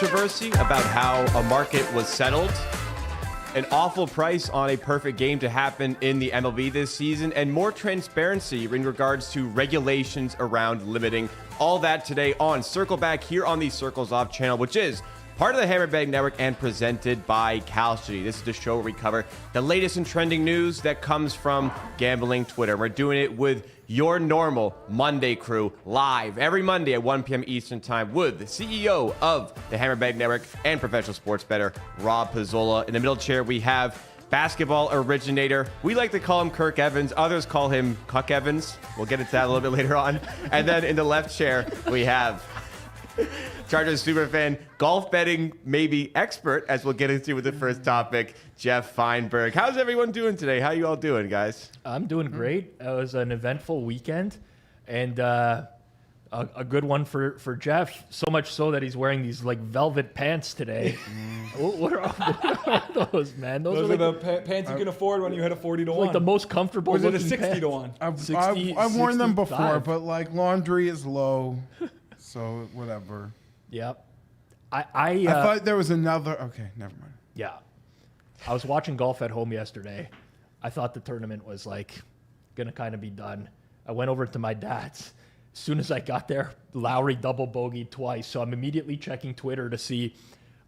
controversy about how a market was settled, an awful price on a perfect game to happen in the MLB this season, and more transparency in regards to regulations around limiting. All that today on Circle Back here on the Circles Off channel, which is part of the Hammerbag Network and presented by Kalshi. This is the show where we cover the latest and trending news that comes from gambling Twitter. We're doing it with your normal Monday crew live every Monday at 1 p.m. Eastern Time with the CEO of the Hammerbag Network and professional sports bettor, Rob Pizzola. In the middle chair, we have basketball originator. We like to call him Kirk Evans. Others call him Cuck Evans. We'll get into that a little bit later on. And then in the left chair, we have Chargers superfan, golf betting maybe expert, as we'll get into with the first topic, Geoff Fienberg. How's everyone doing today? How you all doing, guys? I'm doing great. It was an eventful weekend, and a good one for Geoff. So much so that he's wearing these like velvet pants today. What are those, man? Those are the pants you can afford when you hit a 40 to 1. Like the most comfortable. Or is it a looking 60 pants. to 1? I've worn them before, 65. but like laundry is low, so whatever. Yep. I thought there was another. Okay, never mind. Yeah. I was watching golf at home yesterday. I thought the tournament was like gonna kind of be done. I went over to my dad's. As soon as I got there, Lowry double bogeyed twice. So I'm immediately checking Twitter to see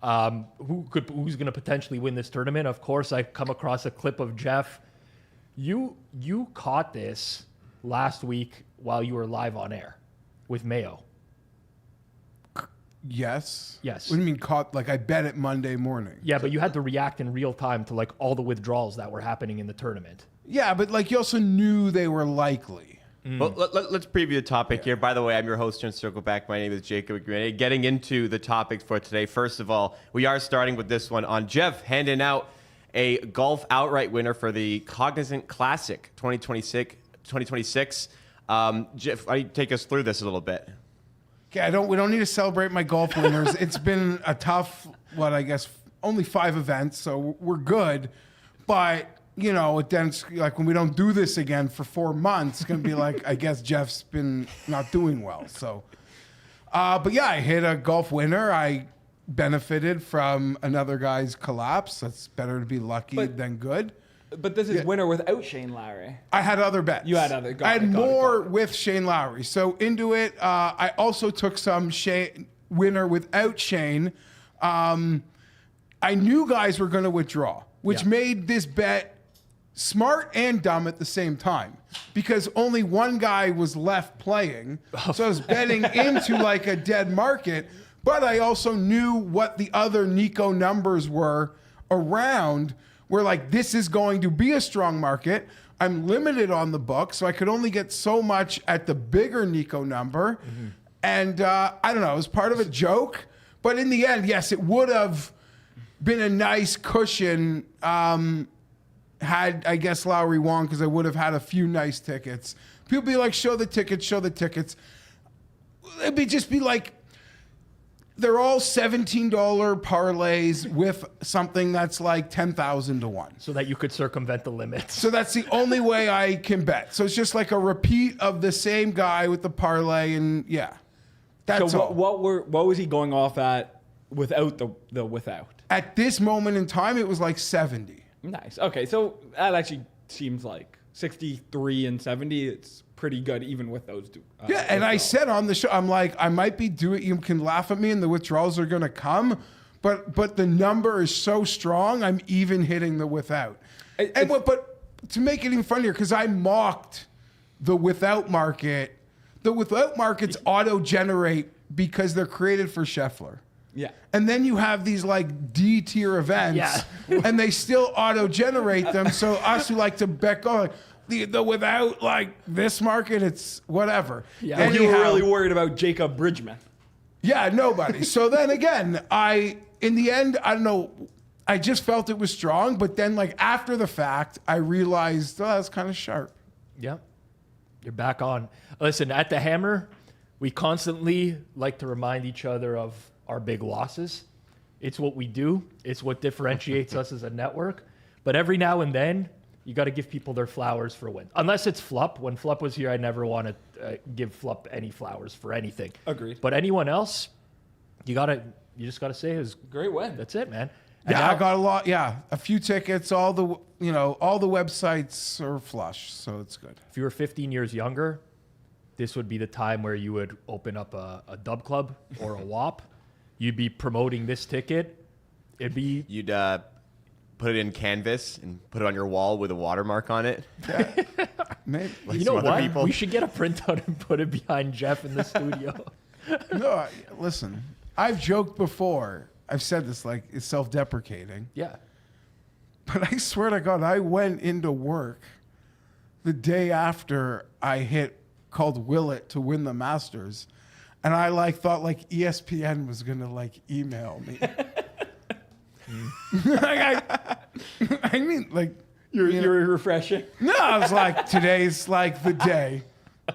who's gonna potentially win this tournament. Of course, I come across a clip of Geoff. You caught this last week while you were live on air with Mayo. Yes. Yes. What do you mean caught? Like I bet it Monday morning. Yeah, but you had to react in real time to like all the withdrawals that were happening in the tournament. Yeah, but like you also knew they were likely. Well, let's preview the topic here. By the way, I'm your host here in Circle Back. My name is Jacob Gramegna. Getting into the topics for today, first of all, we are starting with this one on Geoff handing out a golf outright winner for the Cognizant Classic 2026. Geoff, why don't you take us through this a little bit? Okay, we don't need to celebrate my golf winners. It's been a tough, I guess, only 5 events, so we're good. But, you know, then it's like when we don't do this again for 4 months, it's going to be like, I guess Geoff's been not doing well. So, but yeah, I hit a golf winner. I benefited from another guy's collapse. That's better to be lucky than good. But this is winner without Shane Lowry. I had other bets. You had other. I had more with Shane Lowry. So into it, I also took some Shane winner without Shane. I knew guys were going to withdraw, which made this bet smart and dumb at the same time because only one guy was left playing. So I was betting into like a dead market, but I also knew what the other Nico numbers were around. We're like, this is going to be a strong market. I'm limited on the book, so I could only get so much at the bigger Nico number. Mm-hmm. And I don't know, it was part of a joke. But in the end, yes, it would have been a nice cushion had, I guess, Lowry won because I would have had a few nice tickets. People be like, show the tickets, show the tickets. It'd just be like, they're all $17 parlays with something that's like 10,000 to 1. So that you could circumvent the limits. So that's the only way I can bet. So it's just like a repeat of the same guy with the parlay, and yeah, that's all. What was he going off at without the without? At this moment in time, it was like 70. Nice. Okay, so that actually seems like 63 and 70. It's pretty good even with those two. Yeah, and I said on the show, I'm like, I might be doing. You can laugh at me, and the withdrawals are going to come, but the number is so strong. I'm even hitting the without. But to make it even funnier, because I mocked the without market. The without markets auto-generate because they're created for Scheffler. Yeah. And then you have these like D tier events, and they still auto-generate them. So us who like to bet go. The without like this market, it's whatever. Yeah, and you were really worried about Jacob Bridgman. Yeah, nobody. So then again, in the end, I don't know. I just felt it was strong, but then like after the fact, I realized that's kind of sharp. Yep, you're back on. Listen, at the Hammer, we constantly like to remind each other of our big losses. It's what we do. It's what differentiates us as a network. But every now and then, you got to give people their flowers for a win. Unless it's Flup. When Flup was here, I never want to give Flup any flowers for anything. Agreed. But anyone else, you got to you just got to say his Great win. That's it, man. And Yeah, now- I got a lot. Yeah, a few tickets. All the websites are flush, so it's good. if you were 15 years younger, this would be the time where you would open up a dub club or a WAP. You'd be promoting this ticket. It'd be You'd put it in canvas and put it on your wall with a watermark on it. Maybe. Like you some know other what? people. We should get a printout and put it behind Geoff in the studio. No, listen. I've joked before. I've said this like it's self-deprecating, Yeah. but I swear to God, I went into work the day after I called Willett to win the Masters, and I thought ESPN was gonna email me. I mean, You're refreshing. no, I was like, today's the day.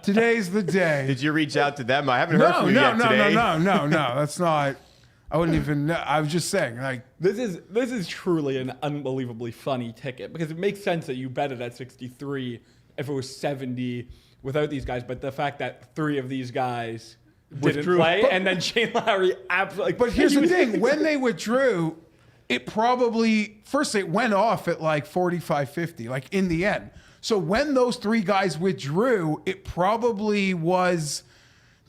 Today's the day. Did you reach out to them? I haven't heard from you yet today. No. That's not. I wouldn't even know. I was just saying, This is truly an unbelievably funny ticket because it makes sense that you bet it at 63 if it was 70 without these guys, but the fact that 3 of these guys didn't play and then Shane Lowry absolutely. But here's the thing: when they withdrew, it probably first it went off at 45-50, in the end. So when those 3 guys withdrew, it probably was.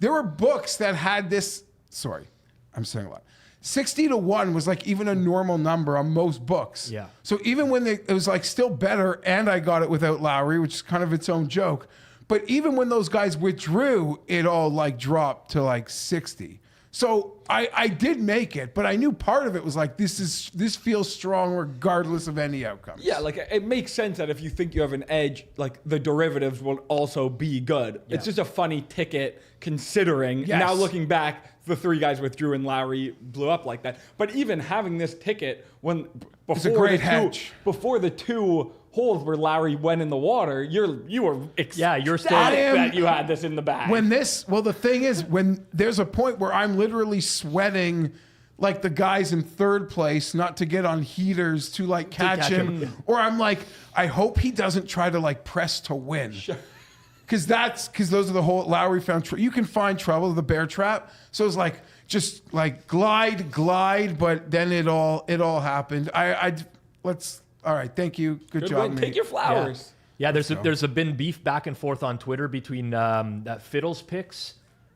There were books that had this. Sorry, I'm saying a lot. 60-1 was even a normal number on most books. Yeah. So even when it was still better, and I got it without Lowry, which is kind of its own joke. But even when those guys withdrew, it all dropped to 60. So I did make it, but I knew part of it was this feels strong regardless of any outcome. Yeah, it makes sense that if you think you have an edge, the derivatives will also be good. Yeah. It's just a funny ticket considering Yes. now looking back, the 3 guys withdrew and Lowry blew up like that. But even having this ticket It's a great hedge. before the 2 holes where Lowry went in the water, you were ecstatic you're still- that you had this in the bag. The thing is, when there's a point where I'm literally sweating like the guys in 3rd place, not to get on heaters to catch him, or I'm I hope he doesn't try to press to win. Because those are the whole Lowry found. You can find trouble, the bear trap. So it's just glide, but then it all happened. All right, thank you. Good job, win. mate. Take your flowers. Yeah, there's been beef back and forth on Twitter between that Fiddles Picks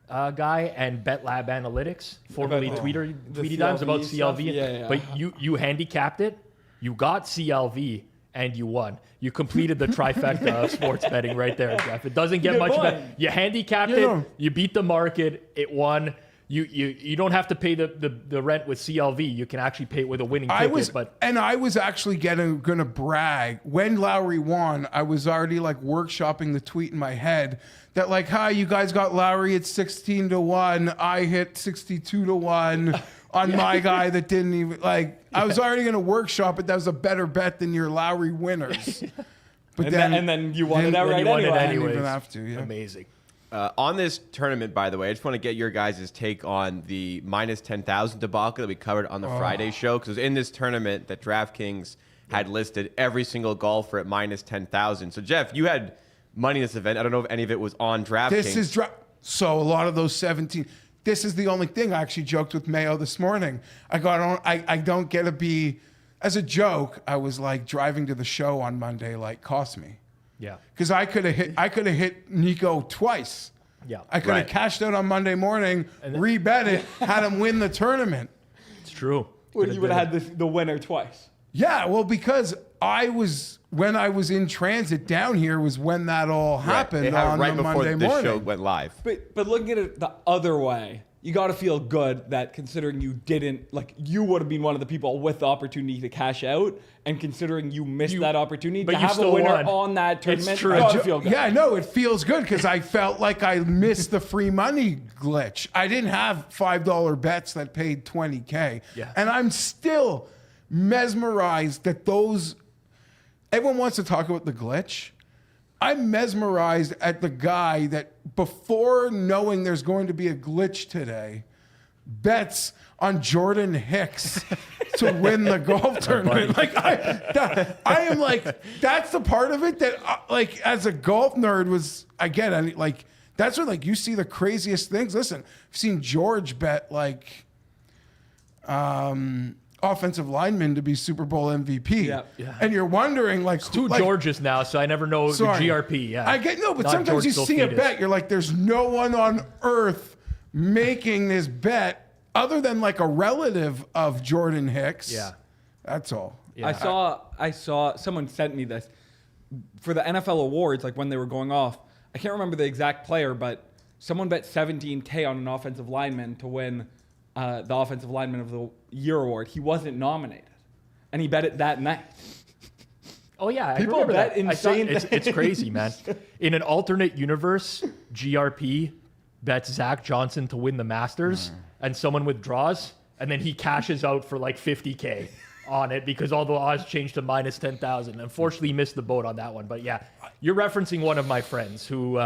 guy and BetLab Analytics, formerly Tweety Dimes, about stuff? CLV. Yeah. But you handicapped it, you got CLV, and you won. You completed the trifecta of sports betting right there, Geoff. It doesn't get Good much point. better. You handicapped it, you beat the market, it won. You don't have to pay the rent with CLV. You can actually pay it with a winning ticket. I was actually gonna brag when Lowry won. I was already workshopping the tweet in my head that hi, you guys got Lowry at 16-1. I hit 62-1 on my guy that didn't even I was already gonna workshop it. That was a better bet than your Lowry winners. But then you won it outright you won it anyway. I didn't anyways. even have to. Yeah. Amazing. On this tournament, by the way, I just want to get your guys' take on the minus 10,000 debacle that we covered on the Friday show. Because in this tournament that DraftKings had listed every single golfer at minus 10,000. So, Geoff, you had money in this event. I don't know if any of it was on DraftKings. So a lot of those 17. This is the only thing I actually joked with Mayo this morning. I don't get to be, as a joke, I was driving to the show on Monday, cost me. Yeah. Because I could have hit Nico twice. Yeah. I could have cashed out on Monday morning, rebet it, had him win the tournament. It's true. Well, you would have had the winner twice. Yeah, well, because when I was in transit down here was when that all happened It happened on right the before Monday the morning. show went live. But looking at it the other way, you got to feel good that considering you didn't, you would have been one of the people with the opportunity to cash out, and considering you missed that opportunity, but to you have a still winner won. on that It's tournament, true. you got to feel good. Yeah, no, it feels good because I felt like I missed the free money glitch. I didn't have $5 bets that paid $20K. Yeah. And I'm still mesmerized that everyone wants to talk about the glitch. I'm mesmerized at the guy that before knowing there's going to be a glitch today, bets on Jordan Hicks to win the golf tournament. I am that's the part of it that as a golf nerd was, I get it. That's when you see the craziest things. Listen, I've seen George bet offensive lineman to be Super Bowl MVP. Yeah. And you're wondering, like, Two Georges now, so I never know the GRP. Yeah, I get no, but Not sometimes George you see a Sulfidis. bet, you're like, there's no one on earth making this bet other than like a relative of Jordan Hicks. Yeah. That's all. Yeah. I saw someone sent me this for the NFL awards, like when they were going off. I can't remember the exact player, but someone bet $17K on an offensive lineman to win the Offensive Lineman of the Year award. He wasn't nominated, and he bet it that night. Oh yeah, People I remember bet that. insane It's crazy, man. In an alternate universe, GRP bets Zach Johnson to win the Masters, and someone withdraws, and then he cashes out for like $50K on it because all the odds changed to minus 10,000. Unfortunately, he missed the boat on that one. But yeah, you're referencing one of my friends who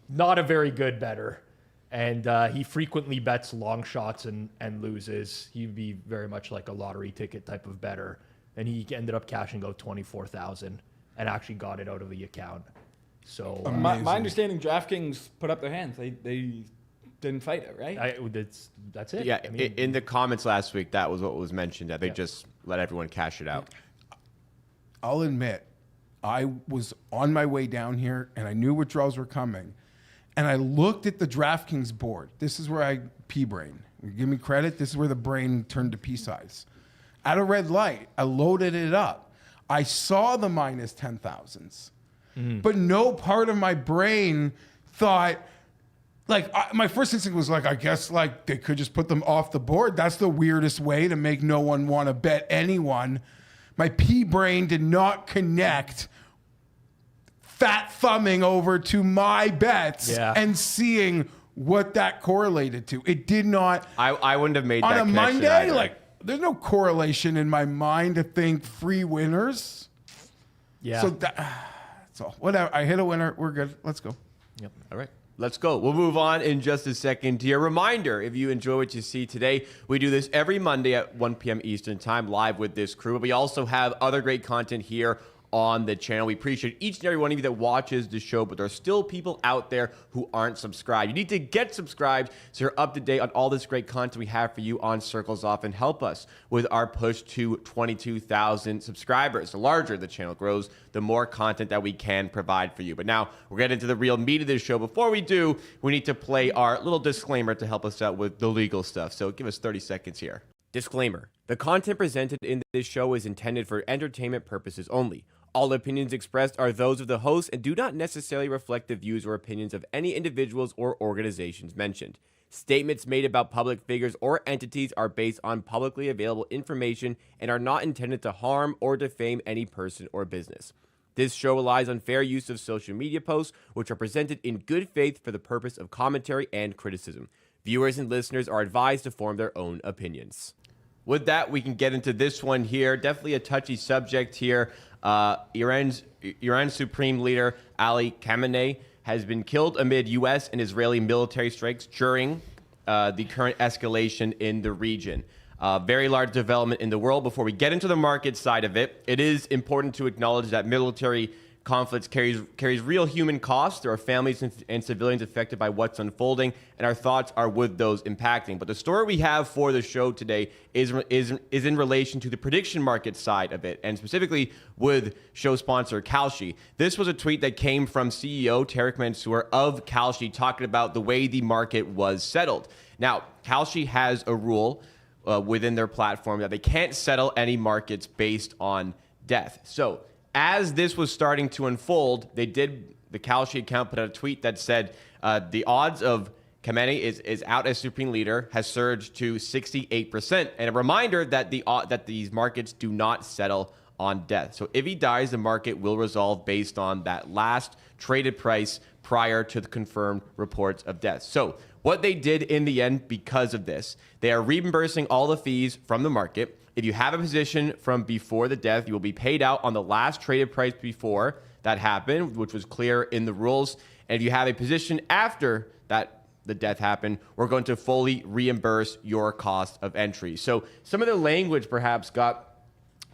not a very good bettor, and he frequently bets long shots and loses. He'd be very much like a lottery ticket type of bettor. And he ended up cashing out 24,000 and actually got it out of the account. So My understanding, DraftKings put up their hands. They didn't fight it, right? That's it. Yeah, I mean, in the comments last week, that was what was mentioned, that they just let everyone cash it out. I'll admit, I was on my way down here and I knew withdrawals were coming. And I looked at the DraftKings board. This is where I pea-brain. Give me credit. This is where the brain turned to pea size. At a red light, I loaded it up. I saw the minus 10,000s, but no part of my brain thought, like, my first instinct was like, I guess like they could just put them off the board. That's the weirdest way to make no one want to bet anyone. My pea brain did not connect fat thumbing over to my bets and seeing what that correlated to. It did not. I wouldn't have made on that a connection Monday, either. like, there's no correlation in my mind to think free winners. yeah. So that's all. Whatever. I hit a winner. We're good. Let's go. Yep. All right, let's go. We'll move on in just a second to your reminder. If you enjoy what you see today, we do this every Monday at 1 p.m. Eastern time live with this crew. But we also have other great content here on the channel. We appreciate each and every one of you that watches the show, but there are still people out there who aren't subscribed. You need to get subscribed so you're up to date on all this great content we have for you on Circles Off, and help us with our push to 22,000 subscribers. The larger the channel grows, the more content that we can provide for you. But now we're getting into the real meat of this show. Before we do, we need to play our little disclaimer to help us out with the legal stuff. So give us 30 seconds here. Disclaimer. The content presented in this show is intended for entertainment purposes only. All opinions expressed are those of the host and do not necessarily reflect the views or opinions of any individuals or organizations mentioned. Statements made about public figures or entities are based on publicly available information and are not intended to harm or defame any person or business. This show relies on fair use of social media posts, which are presented in good faith for the purpose of commentary and criticism. Viewers and listeners are advised to form their own opinions. With that, we can get into this one here. Definitely a touchy subject here. Iran's supreme leader, Ali Khamenei, has been killed amid U.S. and Israeli military strikes during the current escalation in the region. Very large development in the world. Before we get into the market side of it, it is important to acknowledge that military conflicts carries real human costs. There are families and civilians affected by what's unfolding, and our thoughts are with those impacting. But the story we have for the show today is in relation to the prediction market side of it, and specifically with show sponsor Kalshi. This was a tweet that came from CEO Tarek Mansour of Kalshi talking about the way the market was settled. Now, Kalshi has a rule within their platform that they can't settle any markets based on death. So as this was starting to unfold, the Kalshi account put out a tweet that said the odds of Khamenei is out as supreme leader has surged to 68%, and a reminder that these markets do not settle on death. So if he dies, the market will resolve based on that last traded price prior to the confirmed reports of death. So what they did in the end because of this, they are reimbursing all the fees from the market. If you have a position from before the death, you will be paid out on the last traded price before that happened, which was clear in the rules. And if you have a position after that the death happened, we're going to fully reimburse your cost of entry. So some of the language perhaps got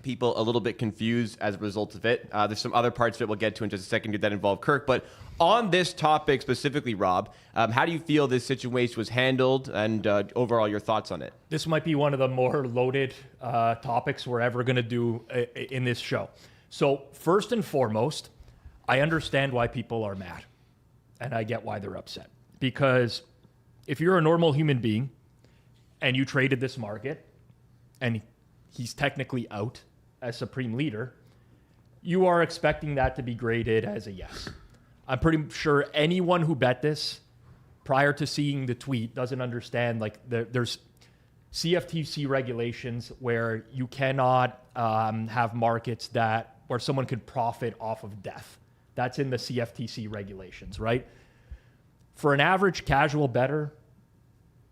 people a little bit confused as a result of it. There's some other parts of it we'll get to in just a second that involve Kirk. But on this topic specifically, Rob, how do you feel this situation was handled, and overall your thoughts on it? This might be one of the more loaded topics we're ever going to do in this show. So first and foremost, I understand why people are mad, and I get why they're upset. Because if you're a normal human being and you traded this market and he's technically out as supreme leader, you are expecting that to be graded as a yes. I'm pretty sure anyone who bet this prior to seeing the tweet doesn't understand, like, there's CFTC regulations where you cannot have markets where someone could profit off of death. That's in the CFTC regulations, right? For an average casual bettor,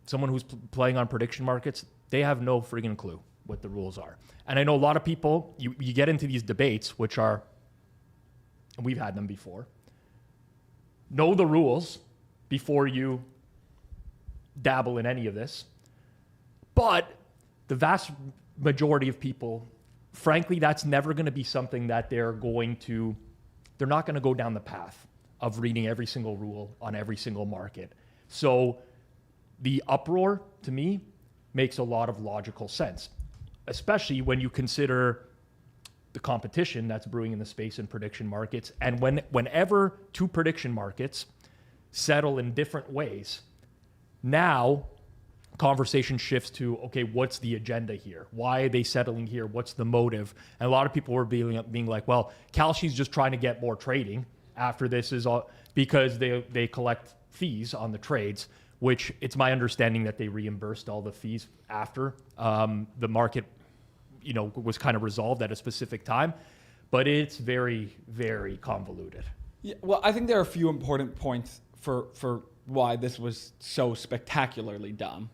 someone who's playing on prediction markets, they have no friggin' clue what the rules are. And I know a lot of people, you get into these debates, which are, and we've had them before, know the rules before you dabble in any of this. But the vast majority of people, frankly, that's never going to be something that they're not going to go down the path of reading every single rule on every single market. So the uproar, to me, makes a lot of logical sense, especially when you consider the competition that's brewing in the space and prediction markets. And whenever two prediction markets settle in different ways, now conversation shifts to, okay, what's the agenda here? Why are they settling here? What's the motive? And a lot of people were being like, well, Kalshi's just trying to get more trading after this is all, because they collect fees on the trades, which it's my understanding that they reimbursed all the fees after the market, was kind of resolved at a specific time. But it's very, very convoluted. Yeah, well, I think there are a few important points for why this was so spectacularly dumb.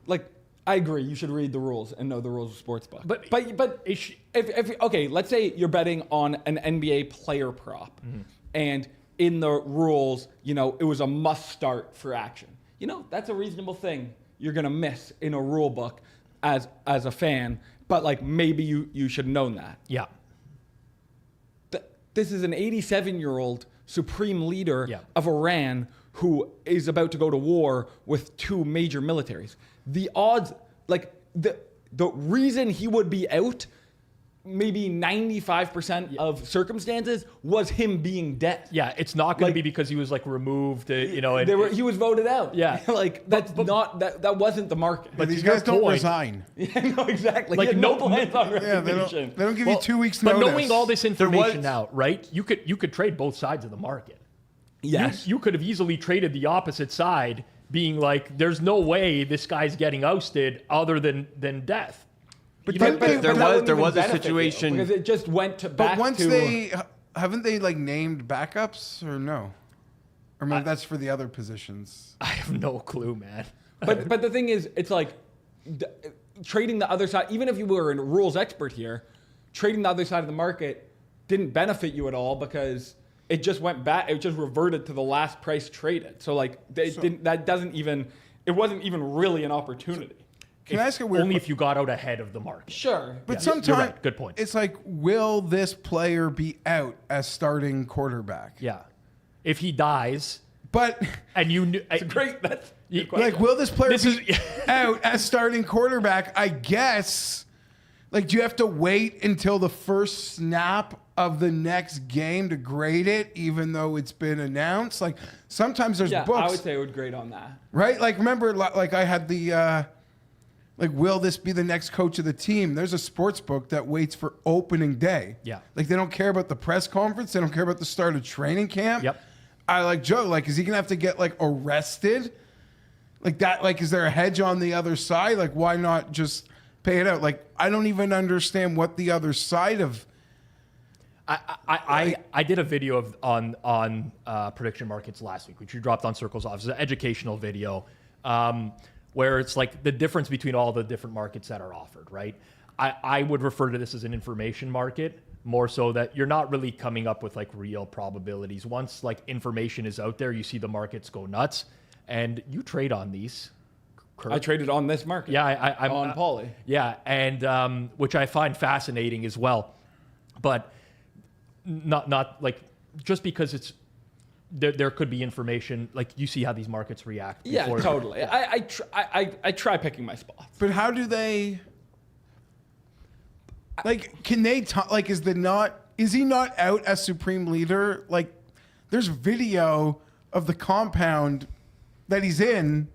Like, I agree, you should read the rules and know the rules of sportsbook. But if okay, let's say you're betting on an NBA player prop, and in the rules, it was a must start for action. That's a reasonable thing you're gonna miss in a rule book as a fan, but like maybe you should have known that. Yeah. This is an 87-year-old supreme leader of Iran who is about to go to war with two major militaries. The odds, like the reason he would be out, maybe 95% of circumstances, was him being dead. Yeah, it's not going to be because he was like removed, he was voted out. Yeah. Like that wasn't the market. But these guys don't resign. Yeah, no, exactly. Like, no plans on resignation. They don't give you 2 weeks but notice. But knowing all this information out, right? You could trade both sides of the market. Yes. You could have easily traded the opposite side, being like, there's no way this guy's getting ousted other than death. But there was a situation because it just went to back. But once haven't they like named backups or no? Or maybe that's for the other positions. I have no clue, man. But the thing is, it's like trading the other side. Even if you were a rules expert here, trading the other side of the market didn't benefit you at all because it just went back. It just reverted to the last price traded. So like it wasn't even really an opportunity. Can I ask a weird only if you got out ahead of the market. Sure. But sometimes, right. Good point. It's like, will this player be out as starting quarterback? Yeah. If he dies, but and you knew, it's great. That's like, will this player be out as starting quarterback? I guess. Like, do you have to wait until the first snap of the next game to grade it, even though it's been announced? Like, sometimes there's books. I would say I would grade on that. Right? Like, remember, like I had the, like, will this be the next coach of the team? There's a sports book that waits for opening day. Yeah. Like, they don't care about the press conference. They don't care about the start of training camp. Yep. I like Joe. Like, is he going to have to get, like, arrested? Like, that, like, is there a hedge on the other side? Like, why not just pay it out? Like, I don't even understand what the other side of. I did a video on prediction markets last week, which you dropped on Circles Off. It's an educational video where it's like the difference between all the different markets that are offered, right? I would refer to this as an information market, more so that you're not really coming up with like real probabilities. Once like information is out there, you see the markets go nuts and you trade on these. Kirk. I traded on this market. Yeah, I'm on Poly. Yeah, and which I find fascinating as well, but not like just because it's there could be information like you see how these markets react. Yeah, before- totally. I try picking my spots. But how do they? Like, can they talk? Like, is he not out as supreme leader? Like, there's video of the compound that he's in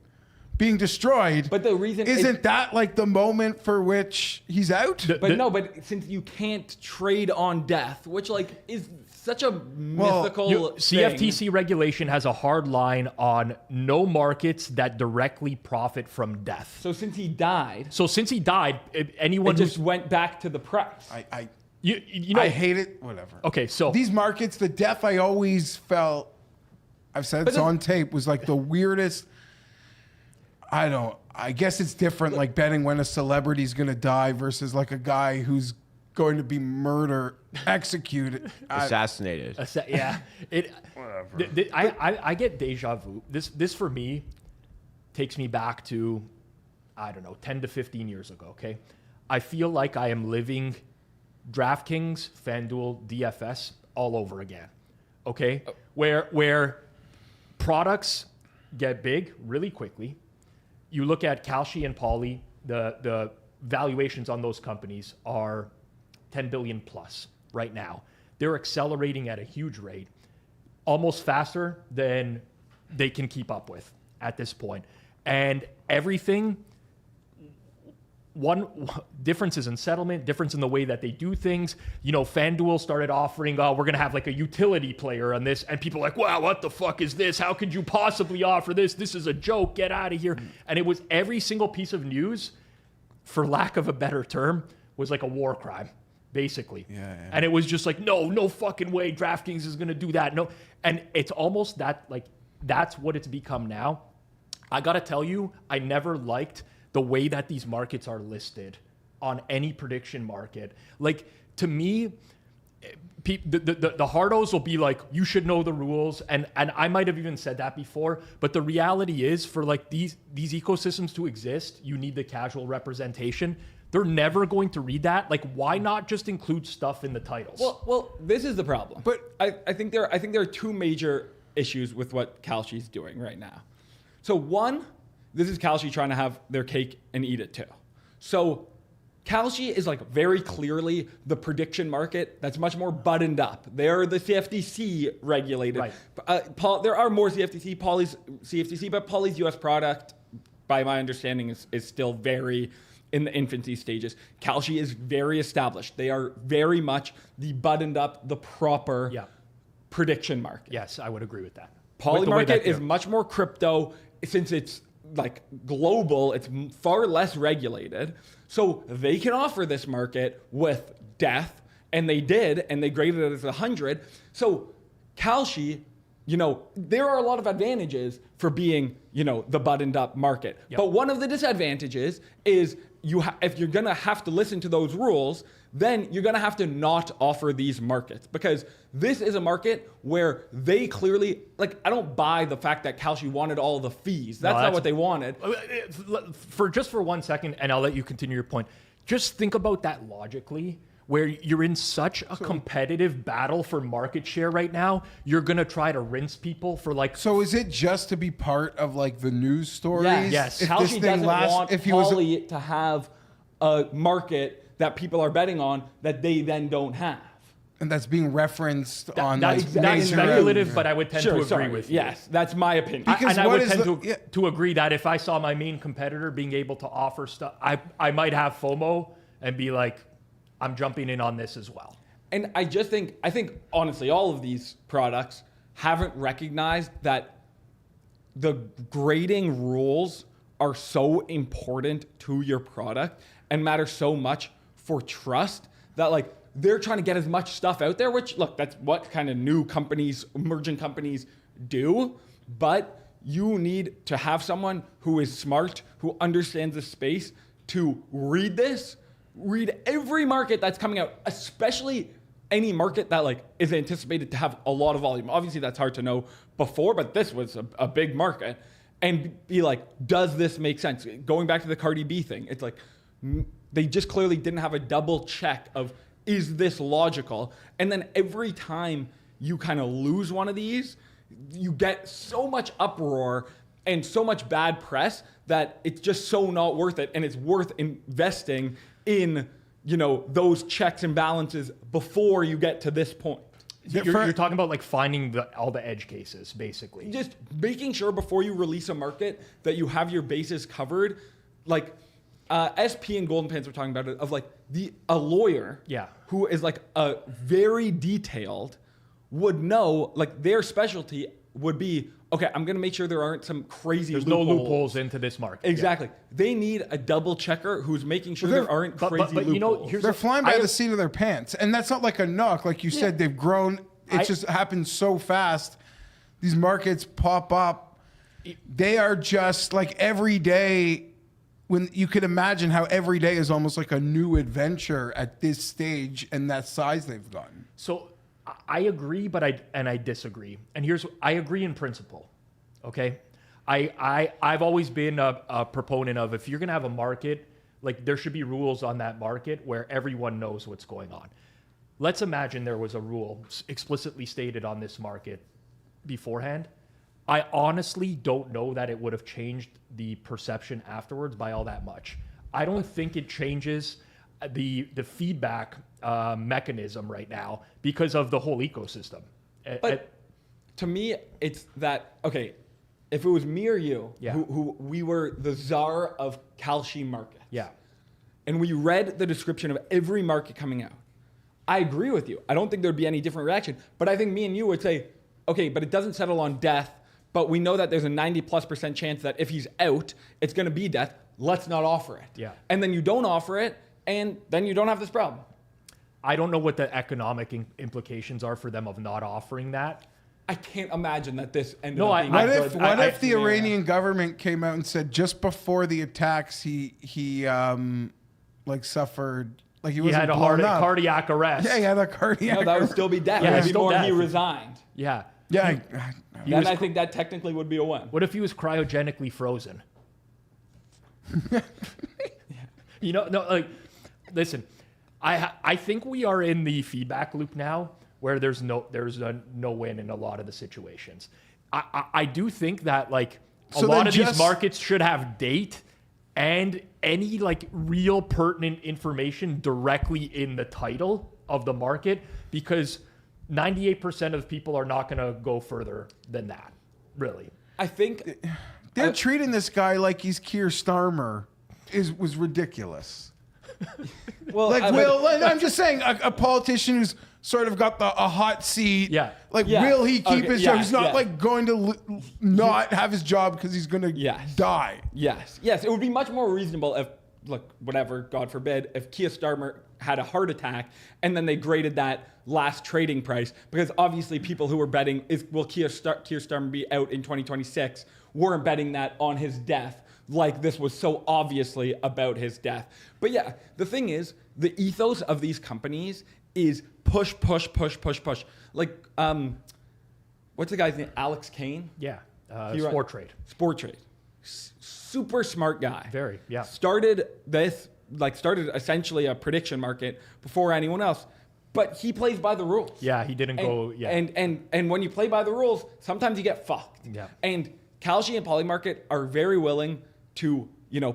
being destroyed. But the reason isn't that like the moment for which he's out? But since you can't trade on death, which like is such a mythical thing. CFTC regulation has a hard line on no markets that directly profit from death. So since he died, anyone it just went back to the price. you know I hate it. Whatever. Okay, so These markets, the death I always felt, I've said it's on tape, was like the weirdest. I guess it's different, like betting when a celebrity's going to die versus like a guy who's going to be executed. Assassinated. Yeah, Whatever. I get deja vu. This for me takes me back to, I don't know, 10 to 15 years ago. Okay, I feel like I am living DraftKings, FanDuel, DFS all over again. Okay, where products get big really quickly. You look at Kalshi and Poly, the valuations on those companies are 10 billion plus right now. They're accelerating at a huge rate, almost faster than they can keep up with at this point. And everything, differences in settlement, difference in the way that they do things. You know, FanDuel started offering, we're going to have like a utility player on this. And people are like, wow, what the fuck is this? How could you possibly offer this? This is a joke. Get out of here. And it was every single piece of news, for lack of a better term, was like a war crime, basically. Yeah. And it was just like, no fucking way DraftKings is going to do that. No. And it's almost that, like, that's what it's become now. I got to tell you, I never liked the way that these markets are listed on any prediction market. Like, to me, the hardos will be like, you should know the rules. And I might have even said that before, but the reality is for like these ecosystems to exist, you need the casual representation. They're never going to read that. Like, why not just include stuff in the titles? Well, this is the problem. But I think there are two major issues with what Kalshi's doing right now. So one, this is Kalshi trying to have their cake and eat it too. So Kalshi is like very clearly the prediction market that's much more buttoned up. They're the CFTC regulated. Right. There are more Poly's CFTC, but Poly's US product, by my understanding, is still very in the infancy stages. Kalshi is very established. They are very much the buttoned up, the proper prediction market. Yes, I would agree with that. Poly market is much more crypto since it's like global, it's far less regulated. So they can offer this market with death, and they did, and they graded it as 100. So Kalshi, there are a lot of advantages for being, the buttoned up market. Yep. But one of the disadvantages is if you're gonna have to listen to those rules, then you're going to have to not offer these markets, because this is a market where they clearly, like, I don't buy the fact that Kalshi wanted all the fees. That's not what they wanted. For 1 second, and I'll let you continue your point. Just think about that logically, where you're in such a competitive battle for market share right now. You're going to try to rinse people for like... So is it just to be part of like the news stories? Yes. If Kalshi doesn't want Poly to have a market that people are betting on that they then don't have. And that's being referenced on that's major... speculative, but I would tend to agree with you. Yes, that's my opinion. Because I would tend to agree that if I saw my main competitor being able to offer stuff, I might have FOMO and be like, I'm jumping in on this as well. And I think honestly, all of these products haven't recognized that the grading rules are so important to your product and matter so much for trust that like they're trying to get as much stuff out there, which look, that's what kind of new companies, emerging companies do. But you need to have someone who is smart, who understands the space to read every market that's coming out, especially any market that like is anticipated to have a lot of volume. Obviously that's hard to know before, but this was a big market. and be like, does this make sense? Going back to the Cardi B thing, it's like they just clearly didn't have a double check of, is this logical? And then every time you kind of lose one of these, you get so much uproar and so much bad press that it's just so not worth it. And it's worth investing in, those checks and balances before you get to this point. You're talking about like finding all the edge cases, basically. Just making sure before you release a market that you have your bases covered. Like SP and Golden Pants were talking about it, of like a lawyer who is like a very detailed would know, like their specialty would be, okay, I'm going to make sure there aren't some crazy There's loopholes. no loopholes into this market. Exactly. Yeah. They need a double checker who's making sure there aren't crazy loopholes. They're flying by the seat of their pants. And that's not like a knock. Like you said, they've grown. It just happens so fast. These markets pop up. They are just like every day, when you could imagine how every day is almost like a new adventure at this stage and that size they've gotten. So I agree, but I disagree. And I agree in principle. Okay, I've always been a proponent of, if you're gonna have a market, like there should be rules on that market where everyone knows what's going on. Let's imagine there was a rule explicitly stated on this market beforehand. I honestly don't know that it would have changed the perception afterwards by all that much. I don't think it changes the feedback mechanism right now because of the whole ecosystem. But to me, it's that, okay, if it was me or you, Yeah. who we were the czar of Kalshi markets, Yeah. and we read the description of every market coming out, I agree with you. I don't think there'd be any different reaction. But I think me and you would say, okay, but it doesn't settle on death, but we know that there's a 90+% chance that if he's out, it's going to be death. Let's not offer it. Yeah. And then you don't offer it, and then you don't have this problem. I don't know what the economic implications are for them of not offering that. I can't imagine that this ended No, up I- being What a if good- what if the Iranian government came out and said just before the attacks he like suffered, like he He wasn't had a blown up. cardiac arrest. Yeah, he had a cardiac. No, that would still be death. Yeah, It would be still more death. he resigned. Yeah. Yeah. Then I think that technically would be a win. What if he was cryogenically frozen? No, like, listen, I think we are in the feedback loop now where there's no win in a lot of the situations. I do think that like a So lot then of these just- markets should have date and any like real pertinent information directly in the title of the market, because 98% of people are not going to go further than that, really. I think They're treating this guy like he's Keir Starmer was ridiculous. well, Like I'm just saying, a politician who's sort of got a hot seat. Yeah. Like, Yeah. will he keep Okay, his yeah, job? He's not yeah. like going to not have his job because he's going to Yes. die. Yes. It would be much more reasonable if, look, whatever, God forbid, if Keir Starmer had a heart attack and then they graded that last trading price, because obviously people who were betting, will Keir Starmer be out in 2026, weren't betting that on his death, like this was so obviously about his death. But yeah, the thing is, the ethos of these companies is push. Like, what's the guy's name? Alex Kane? Yeah. He Sport trade. Sport Trade. Super smart guy. Very, yeah. Started essentially a prediction market before anyone else, but he plays by the rules. Yeah, he didn't go. Yeah. And when you play by the rules, sometimes you get fucked. Yeah. And Kalshi and Polymarket are very willing to,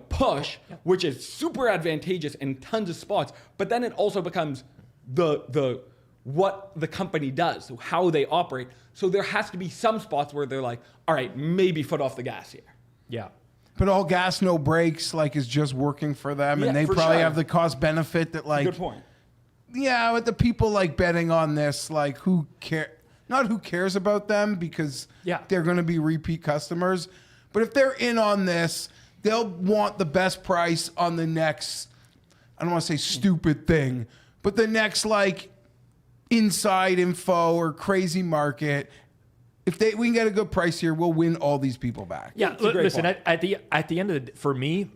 push, which is super advantageous in tons of spots. But then it also becomes the what the company does, how they operate. So there has to be some spots where they're like, all right, maybe foot off the gas here. Yeah. But all gas, no brakes, like, is just working for them, Yeah, and they for probably sure. have the cost benefit that, like, Good point. yeah, but the people like betting on this, like, who care? Not who cares about them, because Yeah. they're going to be repeat customers. But if they're in on this, they'll want the best price on the next, I don't want to say stupid thing, but the next, like, inside info or crazy market. If we can get a good price here, we'll win all these people back. Yeah, It's a great listen, point. at the end of the, for me,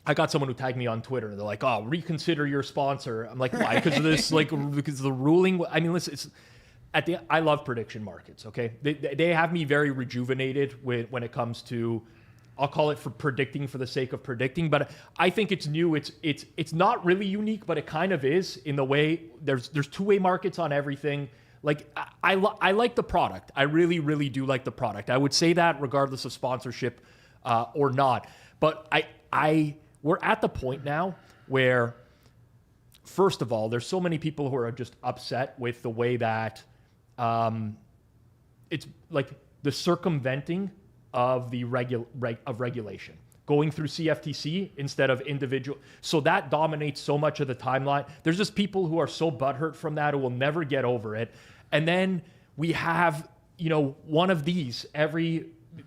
I got someone who tagged me on Twitter. They're like, "Oh, reconsider your sponsor." I'm like, "Why?" Because of this, like, because of the ruling. I mean, listen, I love prediction markets. Okay, they have me very rejuvenated when it comes to, I'll call it for predicting for the sake of predicting, but I think it's new. It's not really unique, but it kind of is in the way there's two-way markets on everything. Like I like the product. I really, really do like the product. I would say that regardless of sponsorship or not. But we're at the point now where, first of all, there's so many people who are just upset with the way that it's like the circumventing of the regulation, going through CFTC instead of individual. So that dominates so much of the timeline. There's just people who are so butthurt from that who will never get over it. And then we have, one of these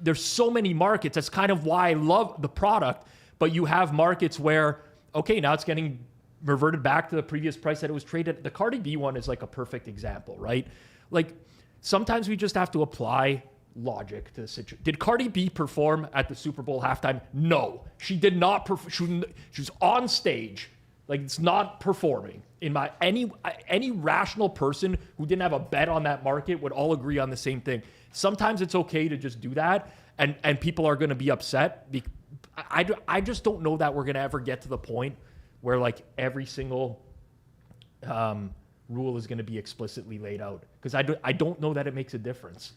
there's so many markets. That's kind of why I love the product. But you have markets where, okay, now it's getting reverted back to the previous price that it was traded. The Cardi B one is like a perfect example, right? Like sometimes we just have to apply logic to the situation. Did Cardi B perform at the Super Bowl halftime? No, she did not. She was on stage. Like it's not performing. Any rational person who didn't have a bet on that market would all agree on the same thing. Sometimes it's okay to just do that, and people are going to be upset. I just don't know that we're going to ever get to the point where like every single rule is going to be explicitly laid out, because I don't know that it makes a difference.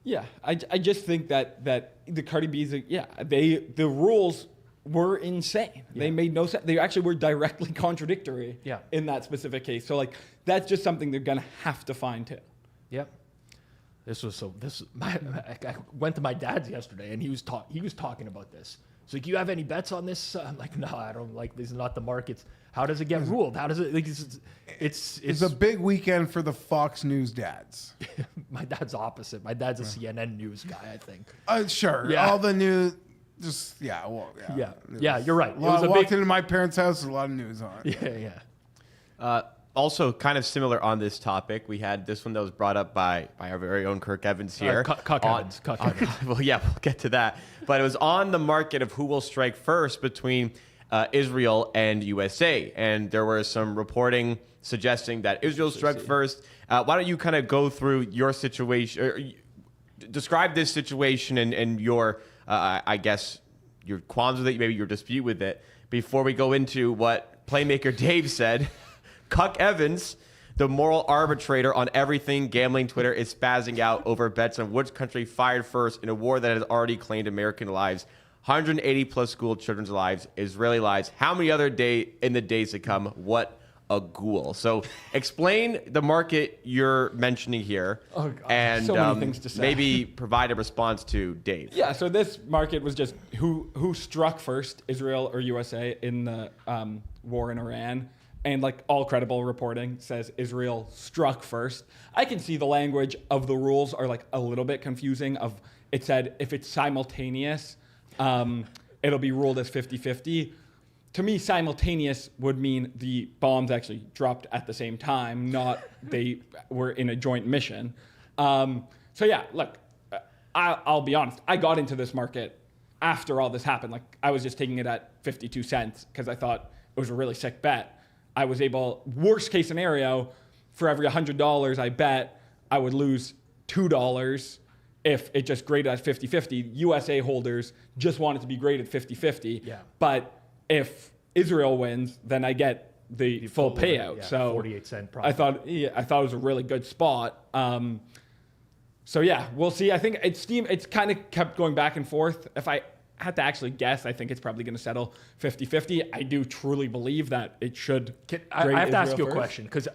Yeah, I just think that the Cardi B's, the rules were insane. Yeah. They made no sense. They actually were directly contradictory in that specific case. So like that's just something they're gonna have to find too. Yep. I went to my dad's yesterday and he was talking about this. So like, do you have any bets on this? I'm like, no, I don't. Like, these are not the markets. How does it get ruled? How does it? Like, it's a big weekend for the Fox News dads. My dad's opposite. My dad's a CNN news guy, I think. Sure. Yeah. All the news. Just you're right. I walked into my parents' house. There's a lot of news on. Yeah. Also, kind of similar on this topic, we had this one that was brought up by our very own Kirk Evans here. Evans. Well, yeah, we'll get to that. But it was on the market of who will strike first between Israel and USA. And there was some reporting suggesting that Israel struck first. Why don't you kind of go through your situation, or describe this situation and your, I guess, your qualms with it, maybe your dispute with it, before we go into what Playmaker Dave said. Kirk Evans, the moral arbitrator on everything gambling Twitter, is spazzing out over bets on which country fired first in a war that has already claimed American lives, 180 plus school children's lives, Israeli lives. How many other in the days to come? What a ghoul. So explain the market you're mentioning here, and so many things to say. Maybe provide a response to Dave. Yeah, so this market was just who struck first, Israel or USA, in the war in Iran. And like all credible reporting says Israel struck first. I can see the language of the rules are like a little bit confusing. It said if it's simultaneous, it'll be ruled as 50-50. To me, simultaneous would mean the bombs actually dropped at the same time, not they were in a joint mission. So yeah, look, I'll be honest. I got into this market after all this happened. Like I was just taking it at 52 cents because I thought it was a really sick bet. I was able, worst case scenario, for every $100 I bet, I would lose $2 if it just graded at 50-50. USA holders just want it to be graded 50-50. Yeah. But if Israel wins, then I get the full payout. Yeah, so 48-cent profit. I thought it was a really good spot. So yeah, we'll see. I think it's kind of kept going back and forth. If I had to actually guess, I think it's probably going to settle 50-50. I do truly believe that it should. I have to ask you a question, because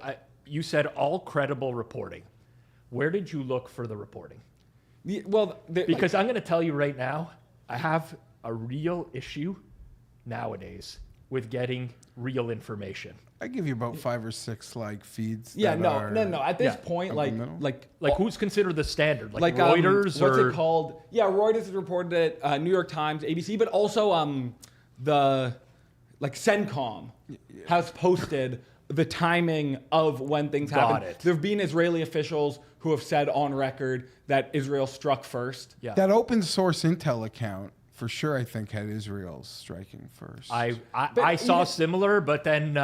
you said all credible reporting. Where did you look for the reporting? Because I'm going to tell you right now, I have a real issue nowadays with getting real information. I give you about 5 or 6 like feeds. Yeah, no. At this point, like who's considered the standard? Like Reuters what's it called? Yeah, Reuters has reported it. New York Times, ABC, but also the CENTCOM has posted the timing of when things happen. There have been Israeli officials who have said on record that Israel struck first. Yeah. That open source intel account, for sure, I think had Israel striking first. I saw similar, but then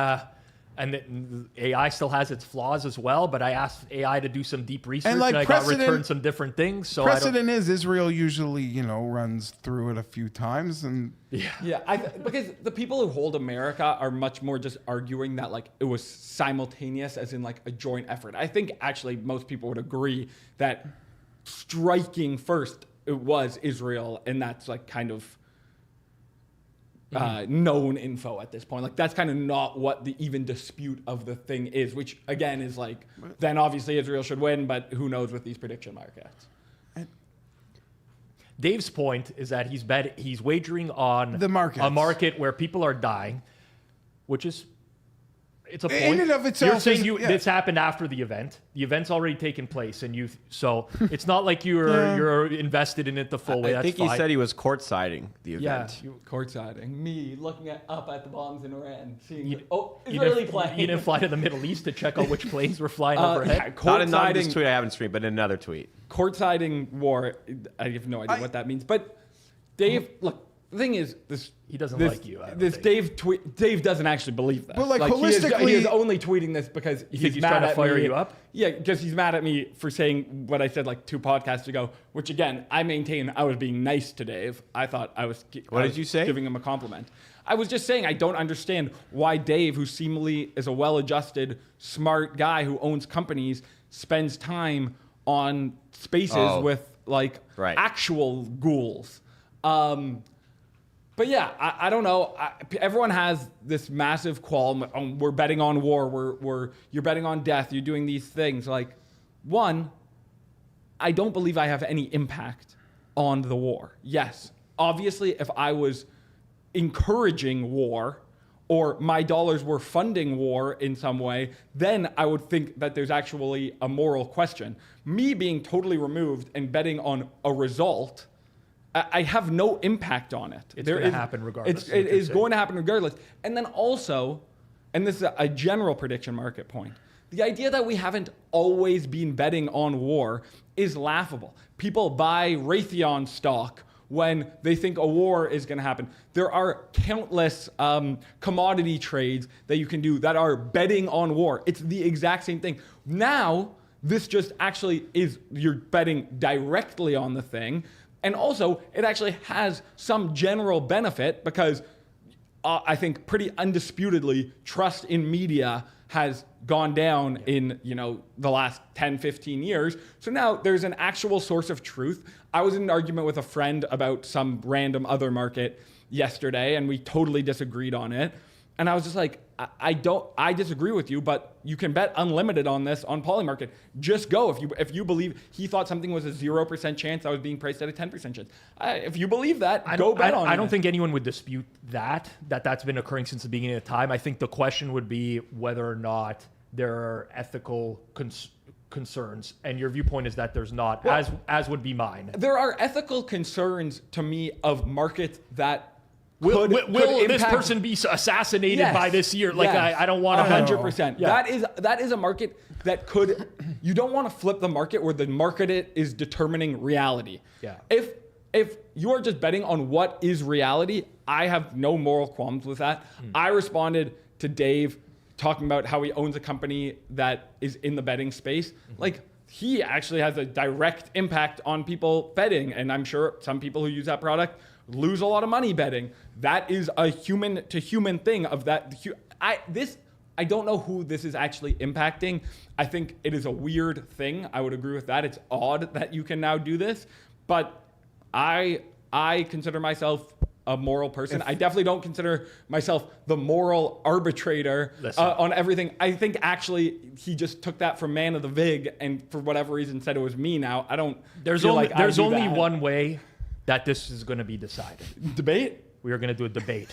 And AI still has its flaws as well, but I asked AI to do some deep research, like, and I got precedent- returned some different things. So Precedent is Israel usually, runs through it a few times, and Yeah, because the people who hold America are much more just arguing that like it was simultaneous, as in like a joint effort. I think actually most people would agree that striking first it was Israel, and that's like kind of known info at this point. Like that's kind of not what the even dispute of the thing is, which again is like then obviously Israel should win, but who knows with these prediction markets. Dave's point is that he's wagering on The markets. a market where people are dying, which is it's a In point. and of itself You're saying is- yeah. this happened after the event. The event's already taken place, and so it's not like you're invested in it the full way. I That's think fine. he said he was courtsiding the Yeah. event. Courtsiding, me looking up at the bombs in Iran, seeing You Israeli didn't, plane. you didn't fly to the Middle East to check out which planes were flying overhead. Not in this Courtsiding, tweet I haven't streamed, but in another tweet. courtsiding war. I have no idea what that means. But Dave, look, the thing is, He doesn't like you, I don't This think. Dave doesn't actually believe this. But, like, he holistically- is only tweeting this because think he's he's mad trying to at fire me. you up? Yeah, because he's mad at me for saying what I said like 2 podcasts ago. Which again, I maintain I was being nice to Dave. I thought I was. What did you say? Giving him a compliment. I was just saying I don't understand why Dave, who seemingly is a well-adjusted, smart guy who owns companies, spends time on spaces with like Right. actual ghouls. But yeah, I don't know. Everyone has this massive qualm. We're betting on war. You're betting on death. You're doing these things. Like, one, I don't believe I have any impact on the war. Yes, obviously, if I was encouraging war or my dollars were funding war in some way, then I would think that there's actually a moral question. Me being totally removed and betting on a result, I have no impact on it. It's gonna happen regardless, It is what is you're going to happen regardless. And then also, and this is a general prediction market point, the idea that we haven't always been betting on war is laughable. People buy Raytheon stock when they think a war is going to happen. There are countless commodity trades that you can do that are betting on war. It's the exact same thing. Now, this just actually is, you're betting directly on the thing. And also, it actually has some general benefit because I think pretty undisputedly, trust in media has gone down in the last 10, 15 years. So now there's an actual source of truth. I was in an argument with a friend about some random other market yesterday, and we totally disagreed on it. And I was just like, I disagree with you, but you can bet unlimited on this on Polymarket. Just go. If you believe he thought something was a 0% chance, I was being priced at a 10% chance. If you believe that, go bet on it. I don't think anyone would dispute that's been occurring since the beginning of time. I think the question would be whether or not there are ethical concerns, and your viewpoint is that there's not, as would be mine. There are ethical concerns to me of markets that Will this impact- person be assassinated Yes. by this year? Like, Yes. I don't want to 100%. Yeah. That is a market that could. You don't want to flip the market where the market is determining reality. Yeah. If you are just betting on what is reality, I have no moral qualms with that. I responded to Dave talking about how he owns a company that is in the betting space. Like, he actually has a direct impact on people betting, and I'm sure some people who use that product lose a lot of money betting. That is a human to human thing of that. I don't know who this is actually impacting. I think it is a weird thing. I would agree with that. It's odd that you can now do this, but I consider myself a moral person. I definitely don't consider myself the moral arbitrator on everything. I think actually he just took that from Man of the Vig and for whatever reason said it was me now. I don't There's feel only like I do only that. one way that this is going to be decided. Debate? We are going to do a debate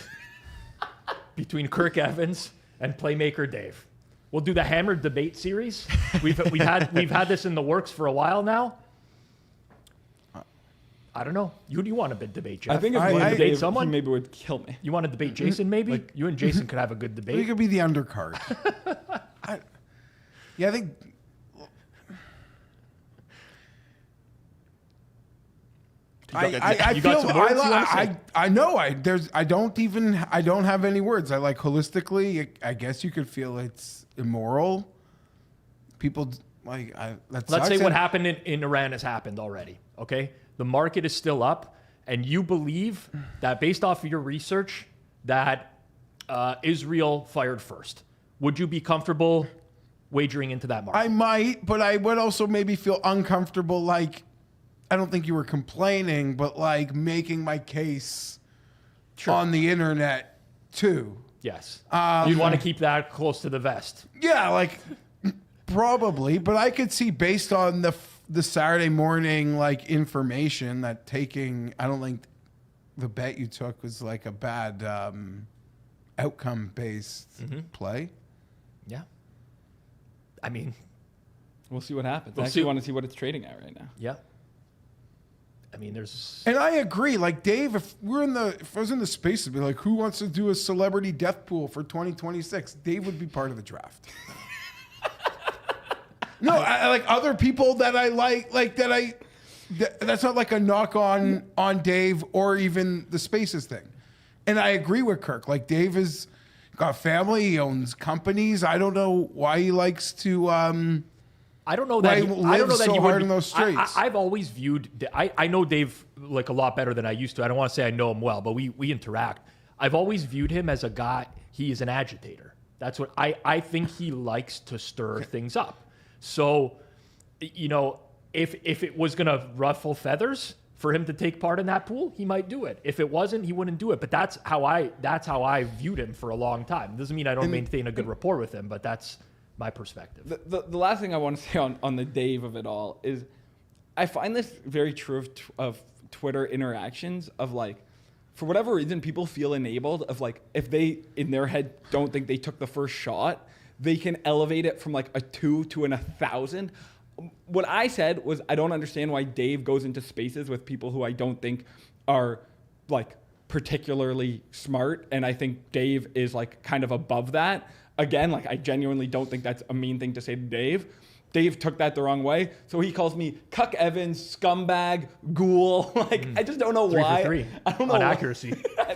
between Kirk Evans and Playmaker Dave. We'll do the Hammered debate series. We've had this in the works for a while now. I don't know. Who do you want to debate, Jeff? I think if I- we I- debate he someone, he maybe would kill me. You want to debate Jason, maybe? You and Jason could have a good we debate. could be the undercard. I think. I You got feel some words you wanna say? I know I don't have any words. I like holistically. I guess you could feel it's immoral. People like that. Let's say sucks. what happened in Iran has happened already. Okay, the market is still up, and you believe that based off of your research that Israel fired first. Would you be comfortable wagering into that market? I might, but I would also maybe feel uncomfortable. Like, I don't think you were complaining, but like making my case on the internet too. Yes. You'd want to keep that close to the vest. Yeah, like probably, but I could see based on the Saturday morning like information that taking. I don't think the bet you took was like a bad outcome based play. Yeah. I mean, We'll see what happens. We'll I actually see. want to see what it's trading at right now. yeah. I mean, there's. And I agree. Like Dave, if I was in the space, it'd be like, who wants to do a celebrity death pool for 2026? Dave would be part of the draft. No, I like other people that I like that that's not like a knock on Dave or even the spaces thing. And I agree with Kirk. Like Dave has got family, he owns companies. I don't know why he likes to. I don't know Why that. he I don't know lives that so he hard would. in those streets. I've always viewed. I know Dave like a lot better than I used to. I don't want to say I know him well, but we interact. I've always viewed him as a guy. He is an agitator. That's what I think. He likes to stir things up. So, you know, if it was gonna ruffle feathers for him to take part in that pool, he might do it. If it wasn't, he wouldn't do it. But that's how I viewed him for a long time. Doesn't mean I don't maintain a good rapport with him, but that's my perspective. The last thing I want to say on the Dave of it all is I find this very true of Twitter interactions of like, for whatever reason, people feel enabled of like, if they in their head don't think they took the first shot, they can elevate it from like a 2 to an 1,000. What I said was I don't understand why Dave goes into spaces with people who I don't think are like particularly smart. And I think Dave is like kind of above that. Again, like I genuinely don't think that's a mean thing to say to Dave. Dave took that the wrong way. So he calls me Cuck Evans, scumbag, ghoul. Like, I just don't know 3 why. for 3 I don't know on why. accuracy. I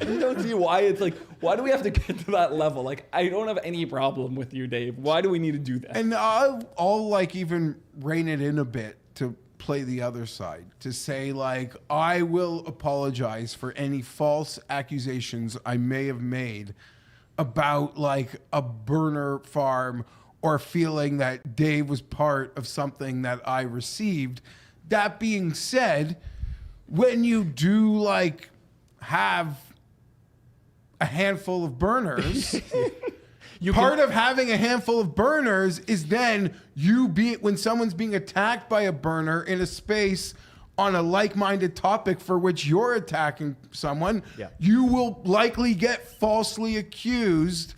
just don't see why it's like, why do we have to get to that level? Like, I don't have any problem with you, Dave. Why do we need to do that? And I'll like even rein it in a bit to play the other side, to say like, I will apologize for any false accusations I may have made about like a burner farm or feeling that Dave was part of something that I received. That being said, when you do like have a handful of burners, part of having a handful of burners is then when someone's being attacked by a burner in a space on a like-minded topic for which you're attacking someone, you will likely get falsely accused.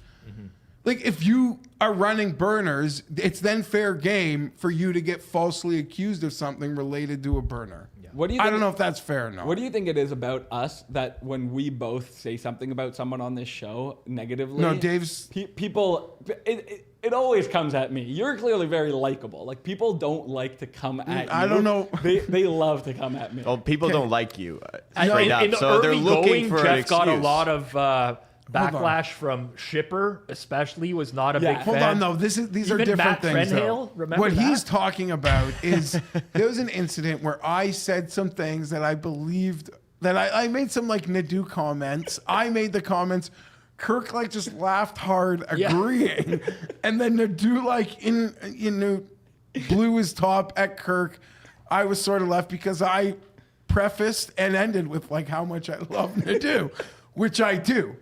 Like if you are running burners, it's then fair game for you to get falsely accused of something related to a burner. What do you I think don't know if that's fair or not. What do you think it is about us that when we both say something about someone on this show negatively, No, Dave's- people, it always comes at me. You're clearly very likable. Like people don't like to come at you. I don't know. They love to come at me. Well, people don't like you In straight up, the so they're early looking going, for an Jeff excuse. got a lot of backlash from Shipper, especially was not a big fan. Hold on, no. These are Even different Matt things. Trenhale, Though. remember What that? he's talking about is there was an incident where I said some things that I believed that I made some like Nadu comments. I made the comments. Kirk like just laughed hard, agreeing, and then Nadu like blew his top at Kirk. I was sort of left because I prefaced and ended with like how much I love Nadu, which I do.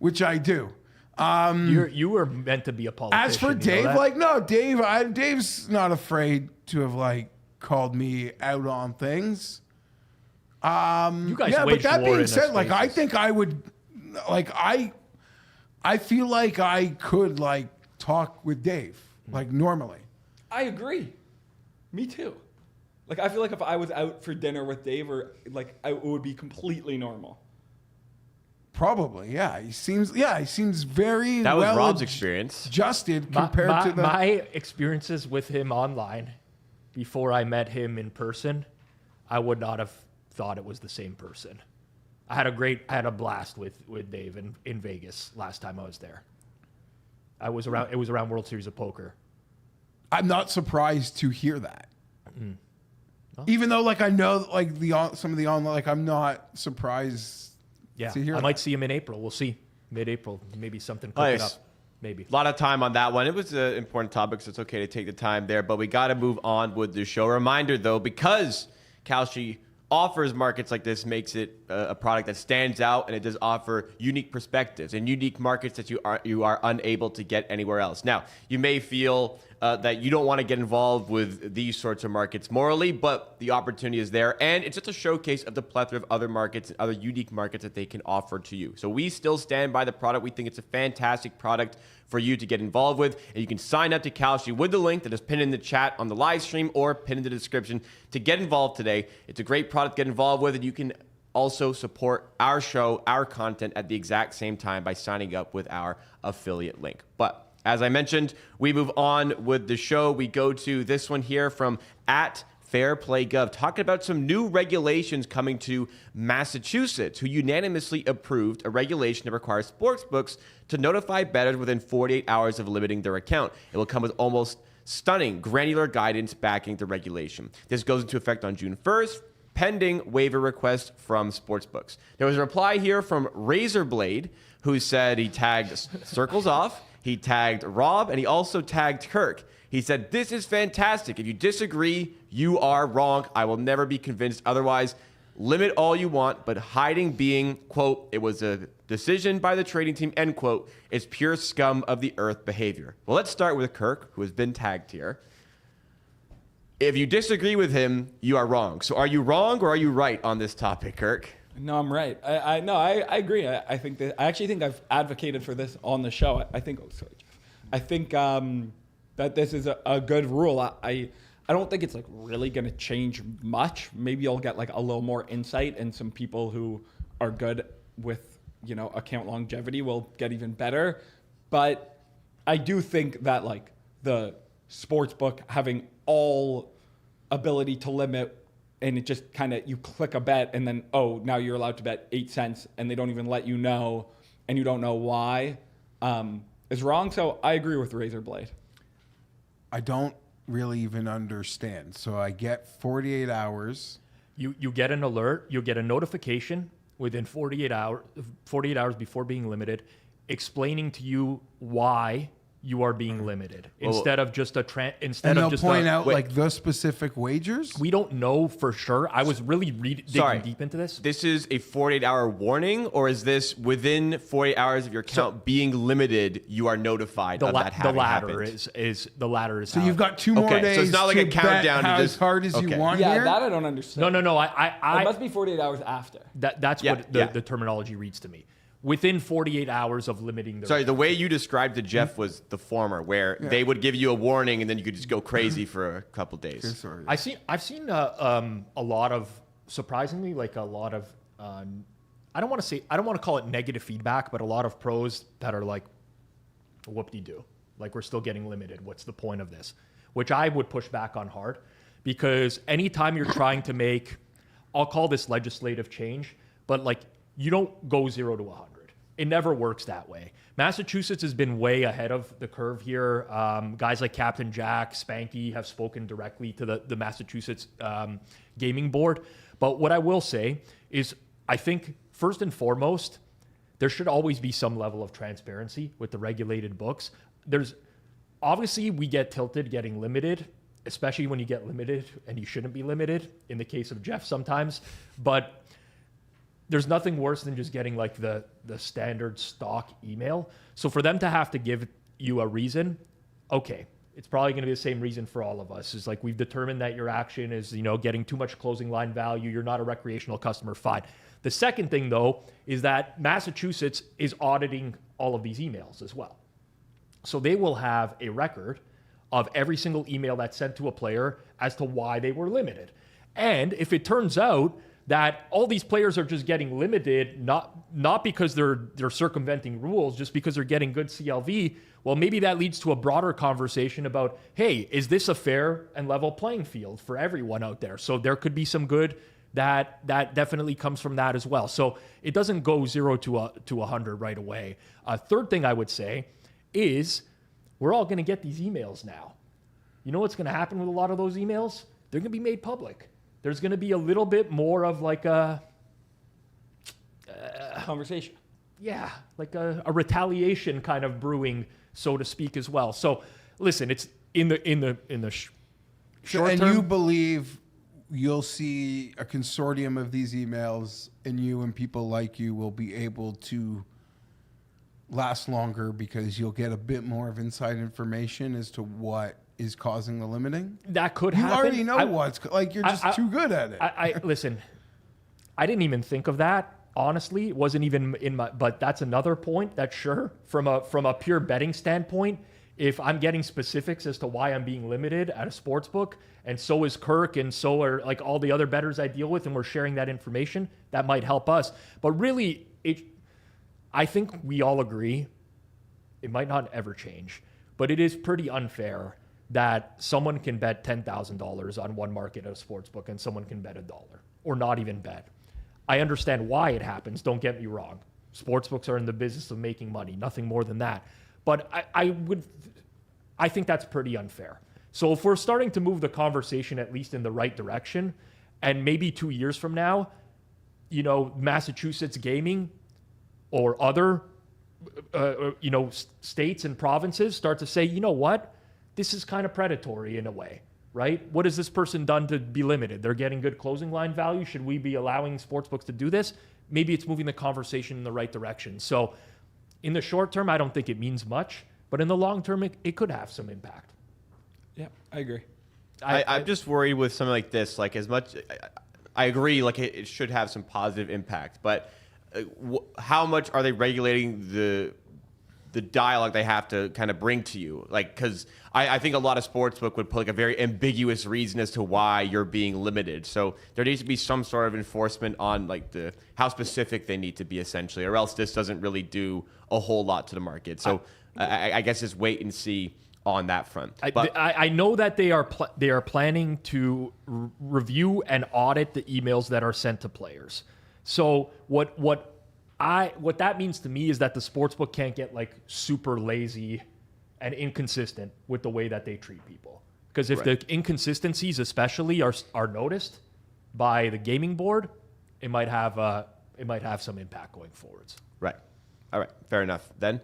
You were meant to be a politician. As for you know Dave, that? like no, Dave's not afraid to have like called me out on things. you guys Yeah, but waged that war being in said, those like I spaces. think I would, like I feel like I could like talk with Dave like normally. I agree. Me too. Like I feel like if I was out for dinner with Dave, or like it would be completely normal. Probably, yeah. He seems very That was well Rob's experience. adjusted compared to the. my experiences with him online before I met him in person, I would not have thought it was the same person. I had a blast with Dave in Vegas last time I was there. It was around World Series of Poker. I'm not surprised to hear that. Even though, like, I know, like, some of the online, like, I'm not surprised to hear I might see him in April. We'll see. Mid-April, maybe something cooking up. Maybe. A lot of time on that one. It was an important topic, so it's okay to take the time there, but we got to move on with the show. Reminder, though, because Kalshi offers markets like this, makes it a product that stands out, and it does offer unique perspectives and unique markets that you are unable to get anywhere else. Now, you may feel that you don't want to get involved with these sorts of markets morally, but the opportunity is there, and it's just a showcase of the plethora of other markets and other unique markets that they can offer to you. So we still stand by the product. We think it's a fantastic product for you to get involved with, and you can sign up to Kalshi with the link that is pinned in the chat on the live stream or pinned in the description to get involved today. It's a great product to get involved with, and you can also support our show, our content at the exact same time by signing up with our affiliate link. But as I mentioned, we move on with the show. We go to this one here from @FairPlayGov, talking about some new regulations coming to Massachusetts, who unanimously approved a regulation that requires sportsbooks to notify bettors within 48 hours of limiting their account. It will come with almost stunning granular guidance backing the regulation. This goes into effect on June 1st, pending waiver request from sportsbooks. There was a reply here from Razorblade, who said he tagged Circles Off, he tagged Rob, and he also tagged Kirk. He said, "This is fantastic. If you disagree, you are wrong. I will never be convinced otherwise. Limit all you want, but hiding being, quote, it was a decision by the trading team, end quote, is pure scum of the earth behavior." Well, let's start with Kirk, who has been tagged here. If you disagree with him, you are wrong. So are you wrong or are you right on this topic, Kirk? No, I'm right. I agree. I actually think I've advocated for this on the show. I think that this is a good rule. I don't think it's like really going to change much. Maybe you'll get like a little more insight, and some people who are good with, account longevity will get even better. But I do think that like the sportsbook having all ability to limit, and it just kind of, you click a bet and then, oh, now you're allowed to bet 8 cents, and they don't even let you know, and you don't know why, is wrong. So I agree with Razorblade. I don't really even understand. So I get 48 hours. You get an alert, you get a notification within 48 hours before being limited, explaining to you why you are being limited, instead of just and they'll point out like the specific wagers. We don't know for sure. I was really digging deep into this. This is a 48-hour warning, or is this within 48 hours of your account being limited, you are notified of that having happened? The latter is. So you've got 2 more days. So it's not like a countdown bet as hard as you want. Yeah, here? that I don't understand. No. It must be 48 hours after. That's what the terminology reads to me. Within 48 hours of limiting the... Sorry, the way you described it, Geoff, was the former, where they would give you a warning and then you could just go crazy for a couple days. I've seen a lot of, surprisingly, like a lot of, I don't want to call it negative feedback, but a lot of pros that are like, whoop-de-doo. Like, we're still getting limited. What's the point of this? Which I would push back on hard, because anytime you're trying to make, I'll call this legislative change, but like, you don't go 0 to 100. It never works that way. Massachusetts has been way ahead of the curve here. Guys like Captain Jack, Spanky have spoken directly to the Massachusetts gaming board. But what I will say is, I think first and foremost, there should always be some level of transparency with the regulated books. Obviously, we get tilted getting limited, especially when you get limited and you shouldn't be limited, in the case of Geoff sometimes. But there's nothing worse than just getting like the standard stock email. So for them to have to give you a reason, okay, it's probably going to be the same reason for all of us. It's like, we've determined that your action is, getting too much closing line value. You're not a recreational customer. Fine. The second thing, though, is that Massachusetts is auditing all of these emails as well. So they will have a record of every single email that's sent to a player as to why they were limited. And if it turns out that all these players are just getting limited, not because they're circumventing rules, just because they're getting good CLV, well, maybe that leads to a broader conversation about, hey, is this a fair and level playing field for everyone out there? So there could be some good that definitely comes from that as well. So it doesn't go 0 to 100 right away. Third thing I would say is we're all going to get these emails now. You know what's going to happen with a lot of those emails? They're going to be made public. There's going to be a little bit more of like a Conversation. yeah, like a retaliation kind of brewing, so to speak, as well. So listen, it's in the short And term. you believe you'll see a consortium of these emails, and you and people like you will be able to last longer because you'll get a bit more of inside information as to what is causing the limiting? That could You happen. already know what's like. You're just too good at it. I listen. I didn't even think of that. Honestly, it wasn't even in my. But that's another point. That sure, from a pure betting standpoint, if I'm getting specifics as to why I'm being limited at a sports book, and so is Kirk, and so are like all the other bettors I deal with, and we're sharing that information, that might help us. But really, I think we all agree, it might not ever change, but it is pretty unfair that someone can bet $10,000 on one market at a sports book and someone can bet $1 or not even bet. I understand why it happens. Don't get me wrong. Sportsbooks are in the business of making money, nothing more than that. But I think that's pretty unfair. So if we're starting to move the conversation at least in the right direction, and maybe 2 years from now, Massachusetts gaming or other, states and provinces start to say, you know what, this is kind of predatory in a way. Right? What has this person done to be limited? They're getting good closing line value. Should we be allowing sportsbooks to do this? Maybe it's moving the conversation in the right direction. So in the short term, I don't think it means much, but in the long term, it could have some impact. Yeah, I agree. I'm just worried with something like this. Like as much, I agree. Like it should have some positive impact, but how much are they regulating the dialogue they have to kind of bring to you? Like, because I think a lot of sportsbook would put like a very ambiguous reason as to why you're being limited. So there needs to be some sort of enforcement on like how specific they need to be essentially, or else this doesn't really do a whole lot to the market. So I guess just wait and see on that front. I know that they are planning to review and audit the emails that are sent to players. So what that means to me is that the sportsbook can't get like super lazy and inconsistent with the way that they treat people. Because if the inconsistencies especially are noticed by the gaming board, it might have some impact going forwards. Right. All right. Fair enough. Then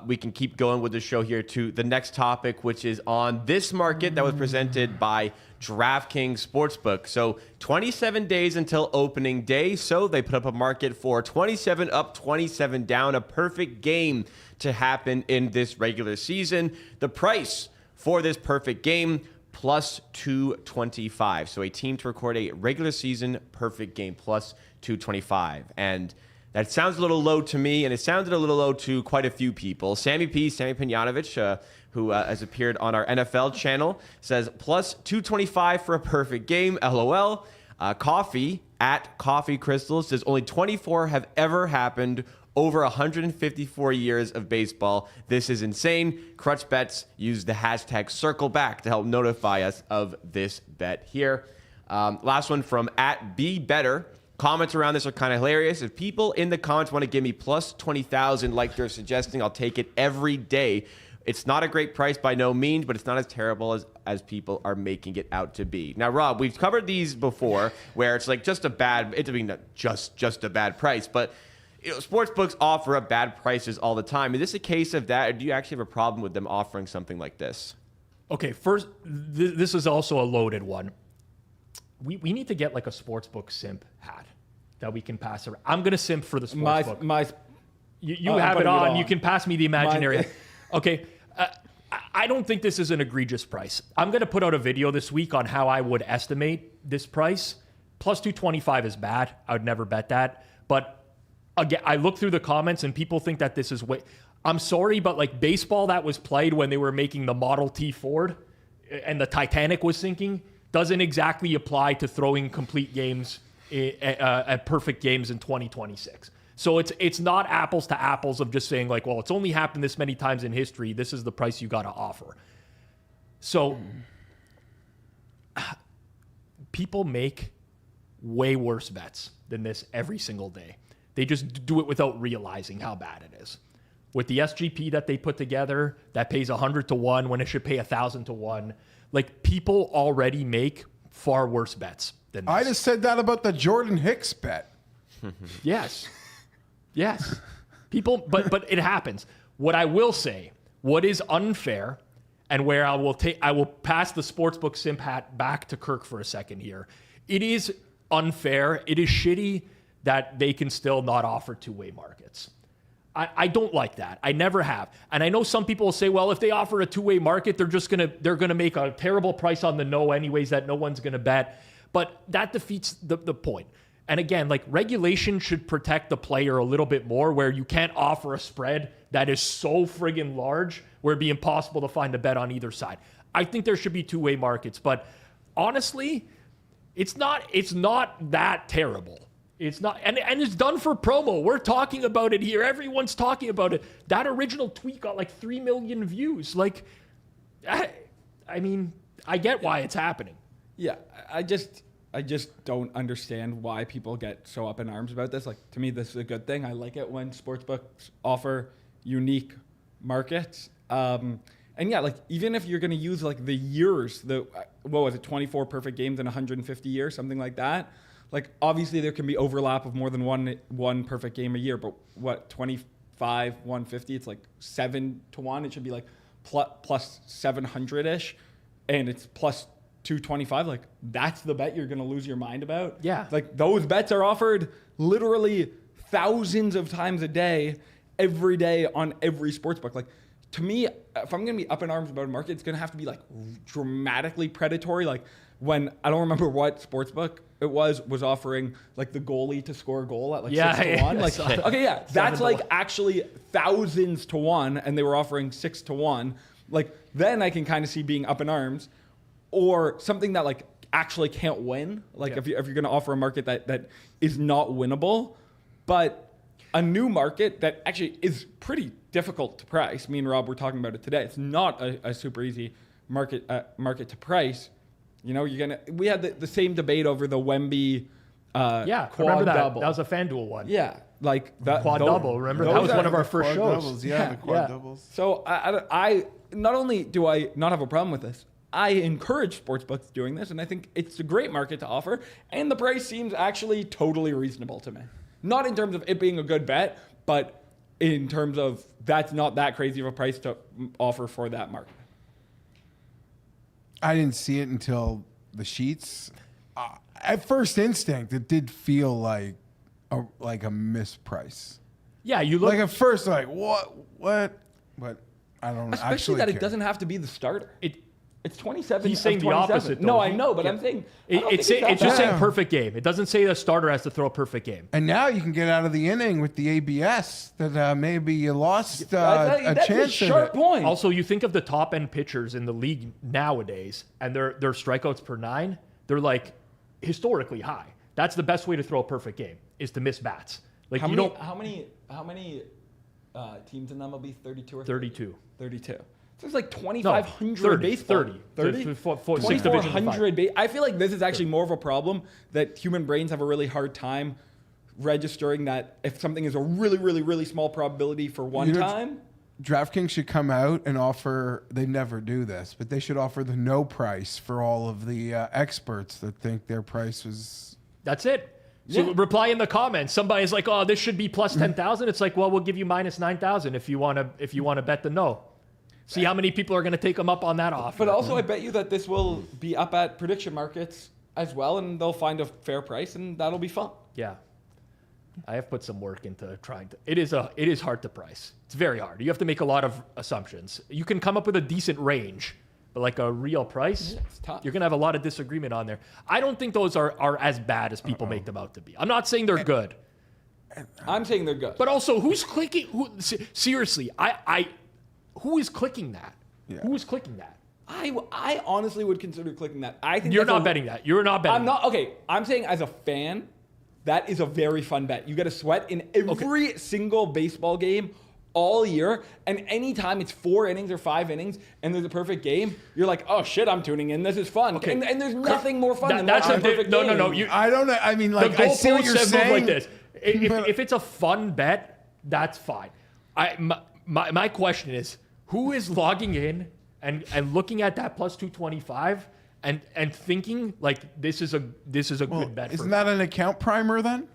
we can keep going with the show here to the next topic, which is on this market that was presented by DraftKings Sportsbook. So 27 days until opening day. So they put up a market for 27 up, 27 down, a perfect game to happen in this regular season. The price for this perfect game, plus 225. So a team to record a regular season perfect game, plus 225. And that sounds a little low to me, and it sounded a little low to quite a few people. Sami Pejanovic, who has appeared on our NFL channel, says plus 225 for a perfect game, LOL. Coffee at Coffee Crystals says only 24 have ever happened over 154 years of baseball. This is insane. Crutch Bets use the hashtag #circleback to help notify us of this bet here. Last one from at @better. Comments around this are kind of hilarious. If people in the comments want to give me plus 20,000 like they're suggesting, I'll take it every day. It's not a great price by no means, but it's not as terrible as people are making it out to be. Now, Rob, we've covered these before where it's like just a bad, it's not just a bad price, but sports books offer up bad prices all the time. Is this a case of that, or do you actually have a problem with them offering something like this? Okay, first, this is also a loaded one. We need to get like a sportsbook simp hat that we can pass around. I'm going to simp for the sportsbook. You have it on. You can pass me the imaginary. Okay. I don't think this is an egregious price. I'm going to put out a video this week on how I would estimate this price. Plus 225 is bad. I would never bet that. But again, I look through the comments and people think that this is way. I'm sorry, but like baseball that was played when they were making the Model T Ford and the Titanic was sinking doesn't exactly apply to throwing complete games at perfect games in 2026. So it's not apples to apples of just saying like, well, it's only happened this many times in history. This is the price you got to offer. So people make way worse bets than this every single day. They just do it without realizing how bad it is. With the SGP that they put together, that pays 100 to 1 when it should pay 1,000 to 1. Like, people already make far worse bets than this. I just said that about the Jordan Hicks bet. Yes. People, but it happens. What I will say, what is unfair, and where I will pass the sportsbook simp hat back to Kirk for a second here. It is unfair. It is shitty that they can still not offer two-way markets. I don't like that. I never have. And I know some people will say, well, if they offer a two-way market, they're gonna make a terrible price on the no anyways that no one's gonna bet. But that defeats the point. And again, like, regulation should protect the player a little bit more, where you can't offer a spread that is so friggin' large where it'd be impossible to find a bet on either side. I think there should be two-way markets, but honestly, it's not that terrible. It's not, and it's done for promo. We're talking about it here. Everyone's talking about it. That original tweet got like 3 million views. Like, I mean, I get why it's happening. Yeah, I just don't understand why people get so up in arms about this. Like, to me, this is a good thing. I like it when sportsbooks offer unique markets. And yeah, like, even if you're going to use like the years, what was it, 24 perfect games in 150 years, something like that. Like, obviously there can be overlap of more than one perfect game a year, but what, 25, 150, it's like 7 to 1. It should be like plus 700-ish, and it's plus 225. Like, that's the bet you're going to lose your mind about? Yeah. Like, those bets are offered literally thousands of times a day, every day on every sportsbook. Like, to me, if I'm going to be up in arms about a market, it's going to have to be like dramatically predatory. Like, when, I don't remember what sportsbook it was offering like the goalie to score a goal at like 6 to 1. Like, okay, yeah, that's like actually thousands to 1, and they were offering 6 to 1. Like, then I can kind of see being up in arms. Or something that like actually can't win. Like, if you're going to offer a market that is not winnable, but a new market that actually is pretty difficult to price. Me and Rob were talking about it today. It's not a super easy market to price. You know, we had the same debate over the Wemby quad remember that double. That was a FanDuel one. Yeah, like that quad double. Remember, that was one of our first shows. Doubles, the quad doubles. So I not only do I not have a problem with this, I encourage sportsbooks doing this, and I think it's a great market to offer, and the price seems actually totally reasonable to me. Not in terms of it being a good bet, but in terms of that's not that crazy of a price to offer for that market. I didn't see it until the sheets. At first instinct, it did feel like a misprice. Yeah, you look like at first, like what, but I don't Especially actually that care. It doesn't have to be the starter. It's 27. He's saying the 27. opposite, though. No, I know, but I'm saying it's just saying perfect game. It doesn't say the starter has to throw a perfect game. And now you can get out of the inning with the ABS that maybe you lost a that's chance. a sharp point. Also, you think of the top end pitchers in the league nowadays, and their strikeouts per 9, they're like historically high. That's the best way to throw a perfect game, is to miss bats. Like, how many teams in MLB? 32 or 32. 32. So it's like 2,500 30, baseball. 30. 2,400. I feel like this is actually more of a problem that human brains have a really hard time registering that if something is a really, really, really small probability for one time. DraftKings should come out and offer, they never do this, but they should offer the no price for all of the experts that think their price was. That's it. So reply in the comments. Somebody's like, oh, this should be plus 10,000. It's like, well, we'll give you minus 9,000 if you want to bet the no. See how many people are going to take them up on that offer. But also, I bet you that this will be up at prediction markets as well, and they'll find a fair price, and that'll be fun. Yeah. I have put some work into trying to. It is hard to price. It's very hard. You have to make a lot of assumptions. You can come up with a decent range, but like a real price, it's tough. You're going to have a lot of disagreement on there. I don't think those are as bad as people make them out to be. I'm not saying they're good. I'm saying they're good. But also, who's clicking? Seriously, who is clicking that? Yeah. Who is clicking that? I honestly would consider clicking that. I think You're not betting that. You're not betting. I'm not. Okay, I'm saying as a fan, that is a very fun bet. You get a sweat in every single baseball game all year, and anytime it's 4 innings or 5 innings and there's a perfect game, you're like, oh shit, I'm tuning in. This is fun. Okay. And there's nothing more fun than that's watching a perfect game. No. I don't know. I mean, like, The I see what goalposts you're have moved saying. like this. If it's a fun bet, that's fine. My question is, who is logging in and looking at that plus 225 and thinking like this is a good bet? Isn't that an account primer then?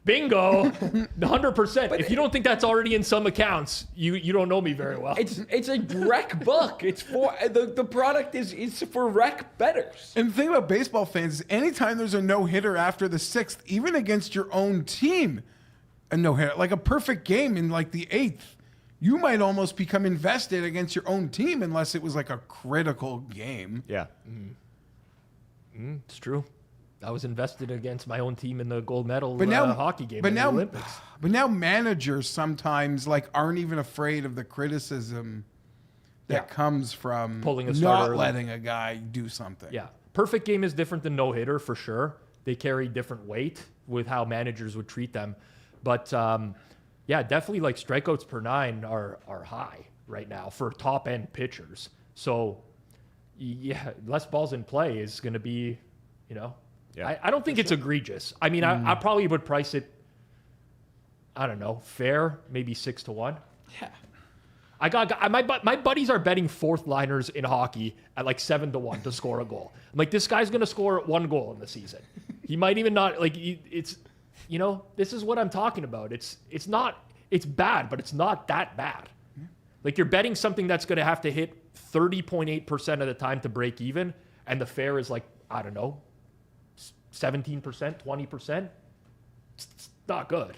Bingo, 100%. If you don't think that's already in some accounts, you don't know me very well. It's a rec book. It's for the product is for rec bettors. And the thing about baseball fans is anytime there's a no-hitter after the 6th, even against your own team, a no-hitter, like a perfect game in like the 8th, you might almost become invested against your own team unless it was like a critical game. Yeah. It's true. I was invested against my own team in the gold medal hockey game but in now, the Olympics. But now managers sometimes like aren't even afraid of the criticism that comes from Pulling a starter not early. letting a guy do something. Yeah. Perfect game is different than no-hitter for sure. They carry different weight with how managers would treat them. But definitely like strikeouts per 9 are high right now for top-end pitchers. So, yeah, less balls in play is going to be, Yeah. I don't think it's egregious. I mean, I probably would price it, I don't know, fair, maybe 6 to 1. Yeah. My buddies are betting fourth liners in hockey at like 7 to 1 to score a goal. I'm like, this guy's gonna score 1 goal in the season. He might even not it's, this is what I'm talking about. It's bad, but it's not that bad. Like you're betting something that's gonna have to hit 30.8% of the time to break even, and the fair is like, I don't know, 17%, 20%. It's not good.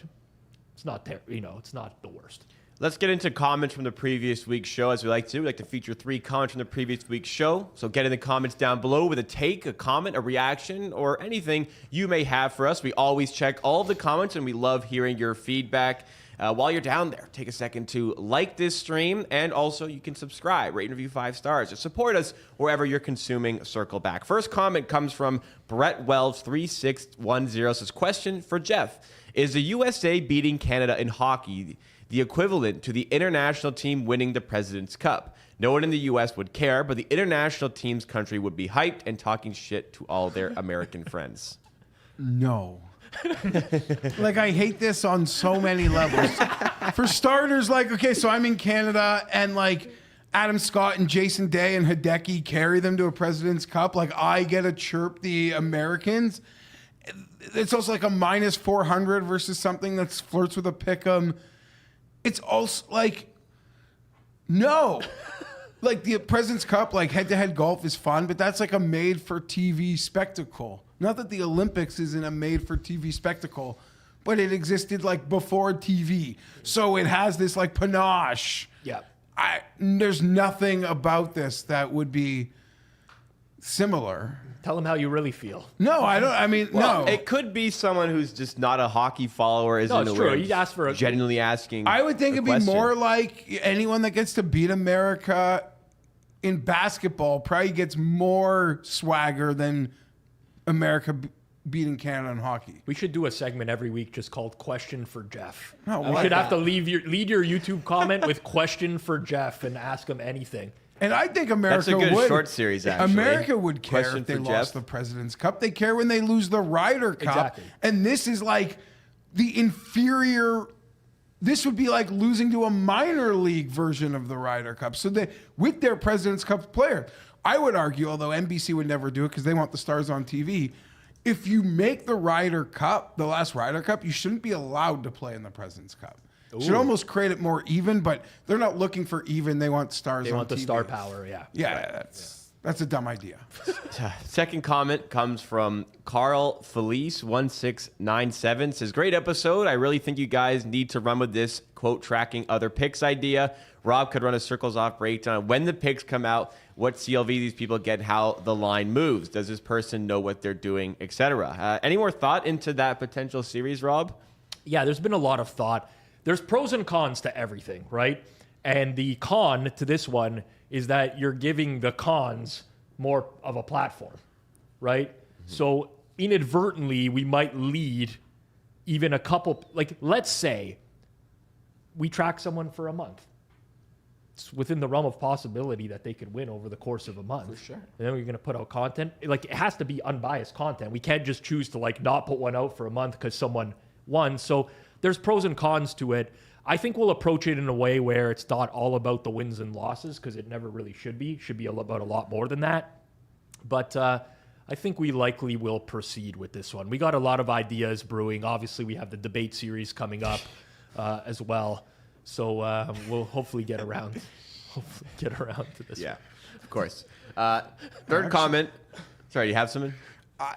It's not it's not the worst. Let's get into comments from the previous week's show as we like to. We like to feature 3 comments from the previous week's show. So get in the comments down below with a take, a comment, a reaction, or anything you may have for us. We always check all of the comments and we love hearing your feedback. While you're down there, take a second to like this stream, and also you can subscribe, rate and review 5 stars, or support us wherever you're consuming Circle Back. First comment comes from Brett Wells 3610. Says, question for Geoff: is the USA beating Canada in hockey the equivalent to the international team winning the President's Cup? No one in the US would care, but the international team's country would be hyped and talking shit to all their American friends. No. Like, I hate this on so many levels. For starters, like, okay, so I'm in Canada and like Adam Scott and Jason Day and Hideki carry them to a President's Cup. Like, I get to chirp the Americans. It's also like a minus 400 versus something that flirts with a pick'em. It's also like, no. Like the President's Cup, like head-to-head golf is fun, but that's like a made-for-TV spectacle. Not that the Olympics isn't a made-for-TV spectacle, but it existed like before TV. So it has this like panache. Yeah. There's nothing about this that would be similar. Tell them how you really feel. No, I don't. I mean, Well, no. it could be someone who's just not a hockey follower. No, it's true. You'd ask for a genuinely asking. I would think a it'd be question. more like anyone that gets to beat America in basketball probably gets more swagger than America beating Canada in hockey. We should do a segment every week just called "Question for Geoff." No, we should have to lead your YouTube comment with "Question for Geoff" and ask him anything. And I think America That's a good would. short series, actually. America would care Question if they for lost Geoff. the President's Cup. They care when they lose the Ryder Cup. Exactly. And this is like the inferior. This would be like losing to a minor league version of the Ryder Cup. So with their President's Cup player, I would argue, although NBC would never do it because they want the stars on TV, if you make the Ryder Cup, the last Ryder Cup, you shouldn't be allowed to play in the President's Cup. Should almost create it more even, but they're not looking for even. They want stars on TV. They want the star power, yeah. Yeah, that's a dumb idea. Second comment comes from Carl Felice 1697. Says, great episode. I really think you guys need to run with this quote tracking other picks idea. Rob could run a circles off breakdown when the picks come out, what CLV these people get, how the line moves. Does this person know what they're doing, etc. Any more thought into that potential series, Rob? Yeah, there's been a lot of thought. There's pros and cons to everything, right? And the con to this one is that you're giving the cons more of a platform, right? Mm-hmm. So inadvertently, we might lead even a couple, like let's say we track someone for a month. It's within the realm of possibility that they could win over the course of a month. For sure. And then we're going to put out content. Like, it has to be unbiased content. We can't just choose to like not put one out for a month because someone won. So there's pros and cons to it. I think we'll approach it in a way where it's not all about the wins and losses, because it never really should be. It should be about a lot more than that. But I think we likely will proceed with this one. We got a lot of ideas brewing. Obviously, we have the debate series coming up as well. So we'll hopefully get around to this. Yeah, of course. Third comment. Sorry, you have something?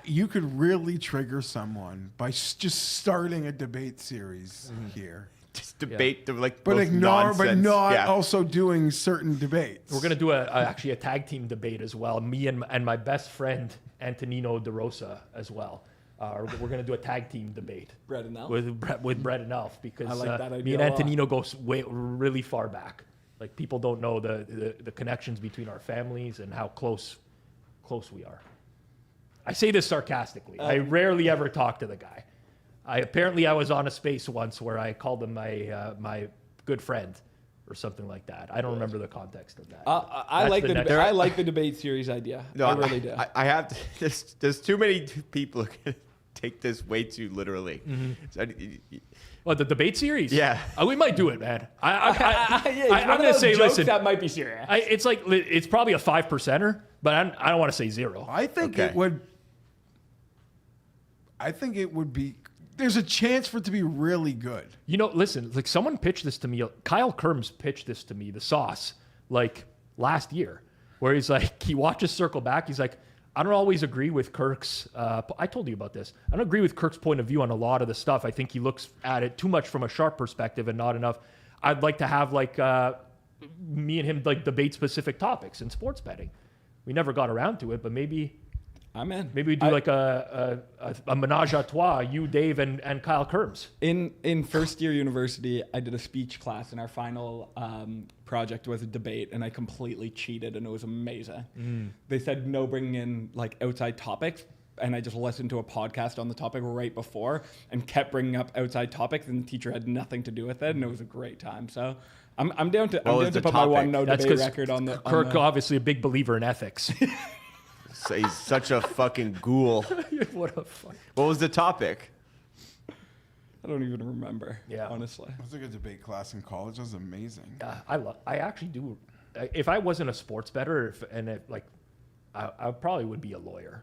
You could really trigger someone by just starting a debate series here. Just debate, like, But most ignore, but nonsense. not Yeah. also doing certain debates. We're going to do actually a tag team debate as well. Me and my best friend, Antonino De Rosa, as well. We're going to do a tag team debate. Brett and Elf? With Brett and Elf, because I like that me idea and a lot. Antonino go really far back. Like, people don't know the connections between our families and how close we are. I say this sarcastically. I rarely ever talk to the guy. I was on a space once where I called him my good friend or something like that. I don't remember the context of that. I like the debate series idea. No, I really do. I have to, there's too many people who can take this way too literally. So, What, the debate series? Yeah. We might do it, man. I'm I'm going to say, listen, that might be serious. it's probably a 5%er, but I don't want to say 0. I think Okay. it would be. There's a chance for it to be really good. You know, listen, like, someone pitched this to me. Kyle Kerms pitched this to me, the sauce, like last year, where he's like, he watches Circle Back. He's like, I don't always agree with Kirk's. I told you about this. I don't agree with Kirk's point of view on a lot of the stuff. I think he looks at it too much from a sharp perspective and not enough. I'd like to have like me and him like debate specific topics in sports betting. We never got around to it, but maybe. I'm in. Maybe we do like a menage a trois, you, Dave, and Kyle Kerms. In first year university, I did a speech class, and our final project was a debate, and I completely cheated, and it was amazing. They said no bringing in like outside topics, and I just listened to a podcast on the topic right before and kept bringing up outside topics, and the teacher had nothing to do with it, and it was a great time. So I'm down to put my one no That's debate 'cause record on the Kirk, obviously a big believer in ethics. So he's such a fucking ghoul. What a fuck. What was the topic? I don't even remember. Yeah. Honestly. I was like a debate class in college. That was amazing. I actually do. If I wasn't a sports bettor, I probably would be a lawyer,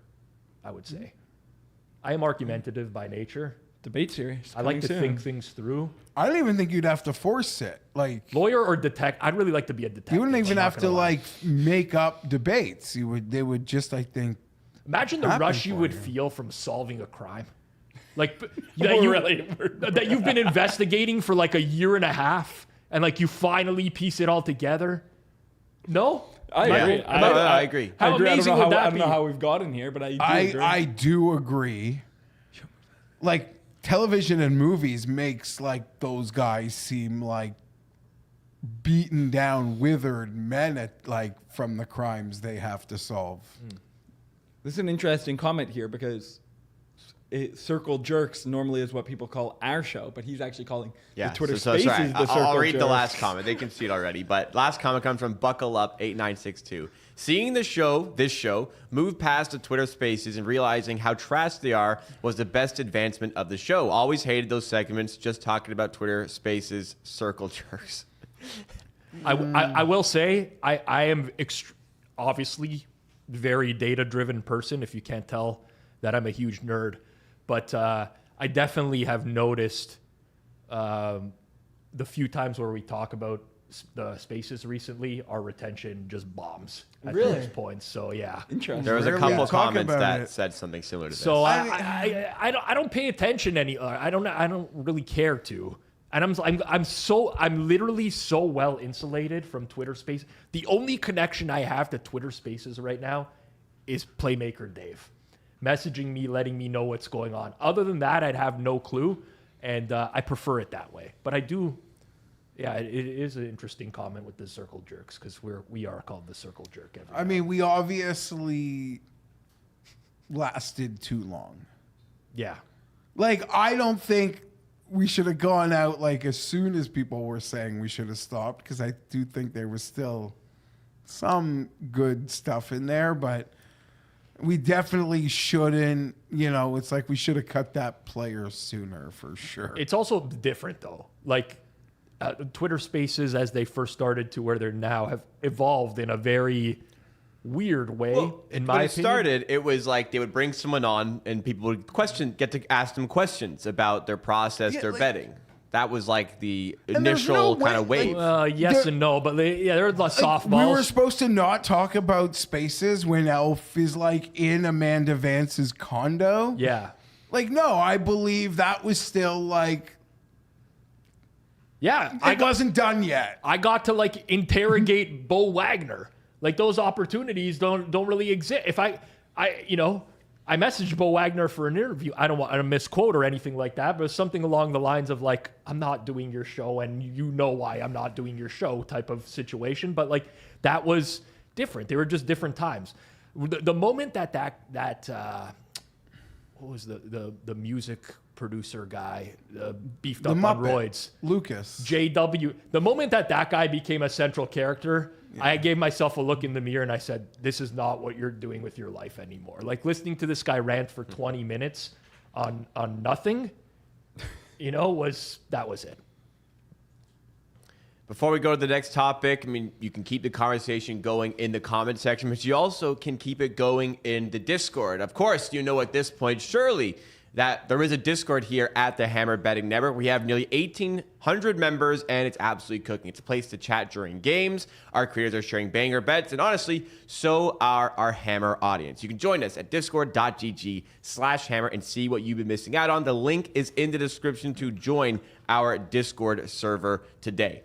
I would say. I am argumentative by nature. Debate series. I like to coming think soon. things through. I don't even think you'd have to force it. Like, Lawyer or detective? I'd really like to be a detective. you wouldn't even I'm not have to gonna lie. like make up debates. They would just, I think. Imagine the happen rush you for would you. feel from solving a crime. Like that you've been investigating for like a year and a half, and like you finally piece it all together. No, I agree. I agree. How I agree. amazing would that I don't know be? how we've gotten here, but I do agree. I do agree. Like, television and movies makes like those guys seem like beaten down, withered men at like from the crimes they have to solve. This is an interesting comment here because Circle Jerks normally is what people call our show, but he's actually calling the Twitter Spaces sorry. the Circle I'll read Jerks. the last comment. They can see it already. But last comment comes from Buckle Up 8962. Seeing this show, move past the Twitter Spaces and realizing how trash they are was the best advancement of the show. Always hated those segments, just talking about Twitter Spaces, Circle Jerks. I will say I am obviously very data-driven person, if you can't tell that I'm a huge nerd. But I definitely have noticed the few times where we talk about the spaces recently, our retention just bombs at those points. So, yeah. Interesting. There was a Rarely couple talk comments about that it. said something similar to this. So I don't pay attention I don't really care to. And I'm literally so well insulated from Twitter Space. The only connection I have to Twitter Spaces right now is Playmaker Dave messaging me, letting me know what's going on. Other than that, I'd have no clue, and I prefer it that way. But I do, yeah, it is an interesting comment with the Circle Jerks because we are called the Circle Jerk. I mean, we obviously lasted too long. Yeah. Like, I don't think we should have gone out like as soon as people were saying we should have stopped, because I do think there was still some good stuff in there, but we definitely shouldn't, it's like we should have cut that player sooner for sure. It's also different though. Like Twitter Spaces, as they first started to where they're now, have evolved in a very weird way. In my opinion, when it started, it was like they would bring someone on and people would get to ask them questions about their process, their betting. That was like the initial kind of wave. Yes and no, but they're the softballs. We were supposed to not talk about Spaces when Elf is like in Amanda Vance's condo. Yeah. Like, no, I believe that was still like, yeah, it wasn't done yet. I got to like interrogate Bo Wagner. Like those opportunities don't really exist. If I messaged Bo Wagner for an interview. I don't want to misquote or anything like that, but something along the lines of like, I'm not doing your show and you know why I'm not doing your show type of situation. But like that was different. They were just different times. The moment that what was the music producer guy beefed up on roids? Lucas. JW. The moment that guy became a central character, I gave myself a look in the mirror and I said, this is not what you're doing with your life anymore. Like listening to this guy rant for 20 minutes on nothing, was it. Before we go to the next topic, you can keep the conversation going in the comment section, but you also can keep it going in the Discord. Of course, at this point, surely, that there is a Discord here at the Hammer Betting Network. We have nearly 1,800 members, and it's absolutely cooking. It's a place to chat during games. Our creators are sharing banger bets, and honestly, so are our Hammer audience. You can join us at discord.gg/hammer and see what you've been missing out on. The link is in the description to join our Discord server today.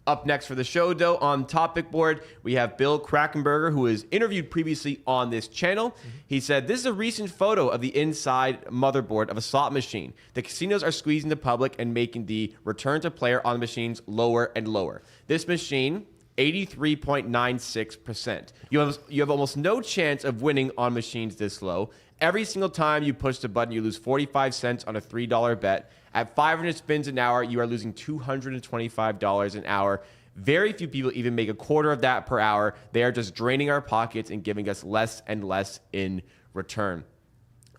Up next for the show, though, on topic board, we have Bill Krakenberger, who was interviewed previously on this channel. He said, this is a recent photo of the inside motherboard of a slot machine. The casinos are squeezing the public and making the return to player on the machines lower and lower. This machine, 83.96%. You have almost no chance of winning on machines this low. Every single time you push the button, you lose 45 cents on a $3 bet. At 500 spins an hour, you are losing $225 an hour. Very few people even make a quarter of that per hour. They are just draining our pockets and giving us less and less in return.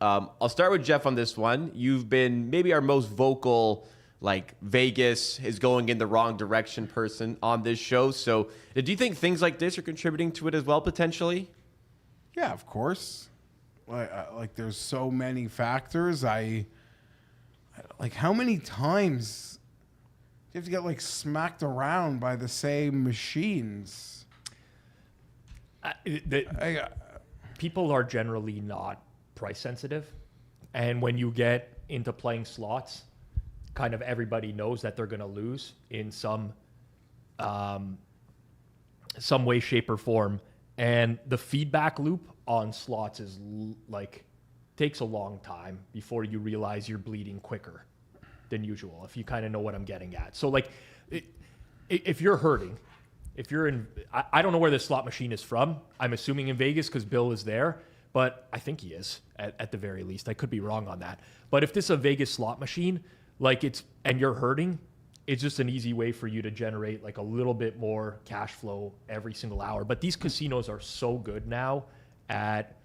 I'll start with Geoff on this one. You've been maybe our most vocal, like Vegas is going in the wrong direction person on this show. So do you think things like this are contributing to it as well, potentially? Yeah, of course. Like there's so many factors. How many times do you have to get like smacked around by the same machines? People are generally not price sensitive. And when you get into playing slots, kind of everybody knows that they're going to lose in some way, shape, or form. And the feedback loop on slots is takes a long time before you realize you're bleeding quicker than usual, if you kind of know what I'm getting at. So if you're hurting, if you're in, I don't know where this slot machine is from. I'm assuming in Vegas because Bill is there, but I think he is at the very least. I could be wrong on that. But if this is a Vegas slot machine, and you're hurting, it's just an easy way for you to generate like a little bit more cash flow every single hour. But these casinos are so good now at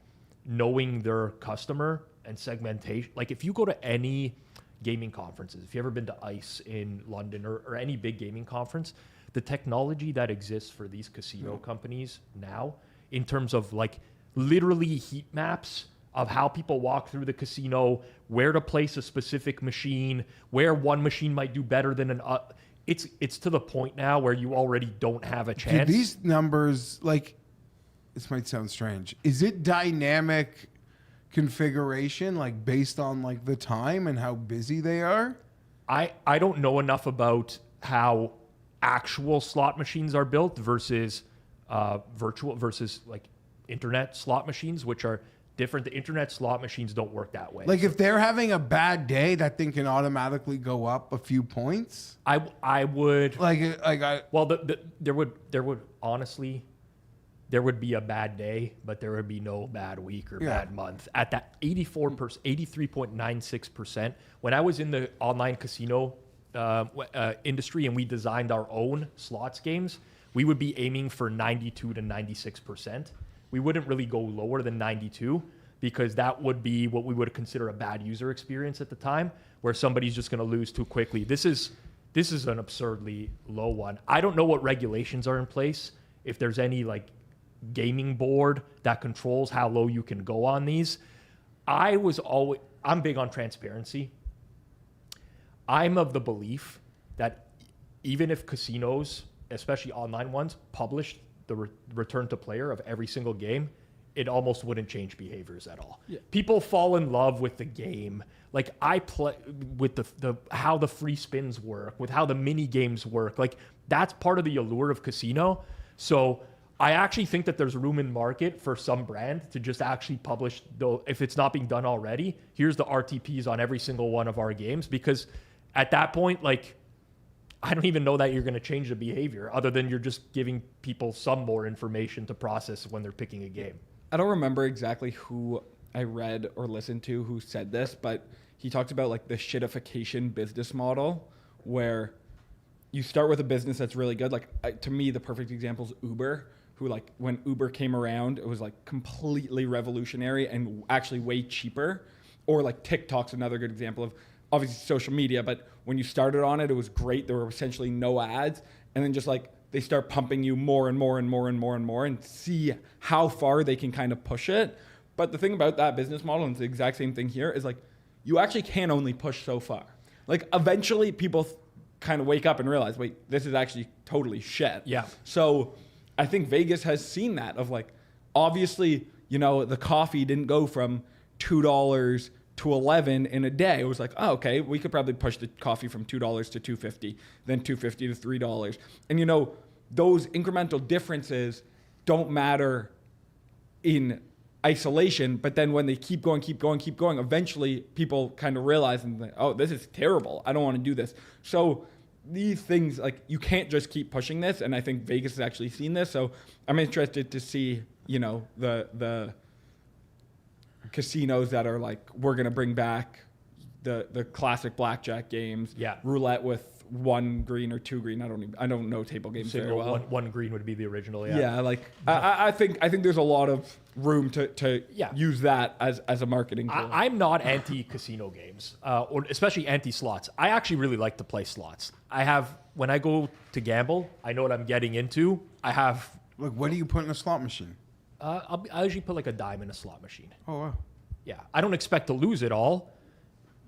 knowing their customer and segmentation. Like if you go to any gaming conferences, if you've ever been to ICE in London or any big gaming conference, the technology that exists for these casino companies now in terms of like literally heat maps of how people walk through the casino, where to place a specific machine, where one machine might do better than an it's to the point now where you already don't have a chance. Dude, these numbers, this might sound strange. Is it dynamic configuration, based on the time and how busy they are? I don't know enough about how actual slot machines are built versus virtual versus internet slot machines, which are different. The internet slot machines don't work that way. If they're having a bad day, that thing can automatically go up a few points. I would there would honestly, there would be a bad day, but there would be no bad week or bad month. At that 83.96%, when I was in the online casino industry and we designed our own slots games, we would be aiming for 92 to 96%. We wouldn't really go lower than 92 because that would be what we would consider a bad user experience at the time, where somebody's just going to lose too quickly. This is an absurdly low one. I don't know what regulations are in place, if there's any like gaming board that controls how low you can go on these. I'm big on transparency. I'm of the belief that even if casinos, especially online ones, published the return to player of every single game, it almost wouldn't change behaviors at all. Yeah. People fall in love with the game. Like I play with the how the free spins work, with how the mini games work. Like that's part of the allure of casino. So I actually think that there's room in market for some brand to just actually publish, though, if it's not being done already, here's the RTPs on every single one of our games. Because at that point, like, I don't even know that you're going to change the behavior other than you're just giving people some more information to process when they're picking a game. I don't remember exactly who I read or listened to who said this, but he talked about like the shitification business model where you start with a business that's really good. Like to me, the perfect example is Uber, who like when Uber came around, it was like completely revolutionary and actually way cheaper. Or like TikTok's another good example of obviously social media, but when you started on it, it was great. There were essentially no ads. And then just like they start pumping you more and more and more and more and more and see how far they can kind of push it. But the thing about that business model, and it's the exact same thing here, is like you actually can only push so far. Like eventually people kind of wake up and realize, wait, this is actually totally shit. Yeah. So I think Vegas has seen that of like, obviously, you know, the coffee didn't go from $2 to $11 in a day. It was like, oh, okay, we could probably push the coffee from $2 to $2.50, then $2.50 to $3. And you know, those incremental differences don't matter in isolation, but then when they keep going, eventually people kind of realize and think, oh, this is terrible. I don't want to do this. So these things, like, you can't just keep pushing this, and I think Vegas has actually seen this. So I'm interested to see, you know, the casinos that are like, we're going to bring back the classic blackjack games, roulette with one green or two green. I don't know table games very well. One green would be the original. Like I think there's a lot of room to use that as a marketing tool. I'm not anti-casino games, or especially anti-slots. I actually really like to play slots. When I go to gamble, I know what I'm getting into. Look, what do you put in a slot machine? I usually put like a dime in a slot machine. Oh, wow. Yeah, I don't expect to lose it all,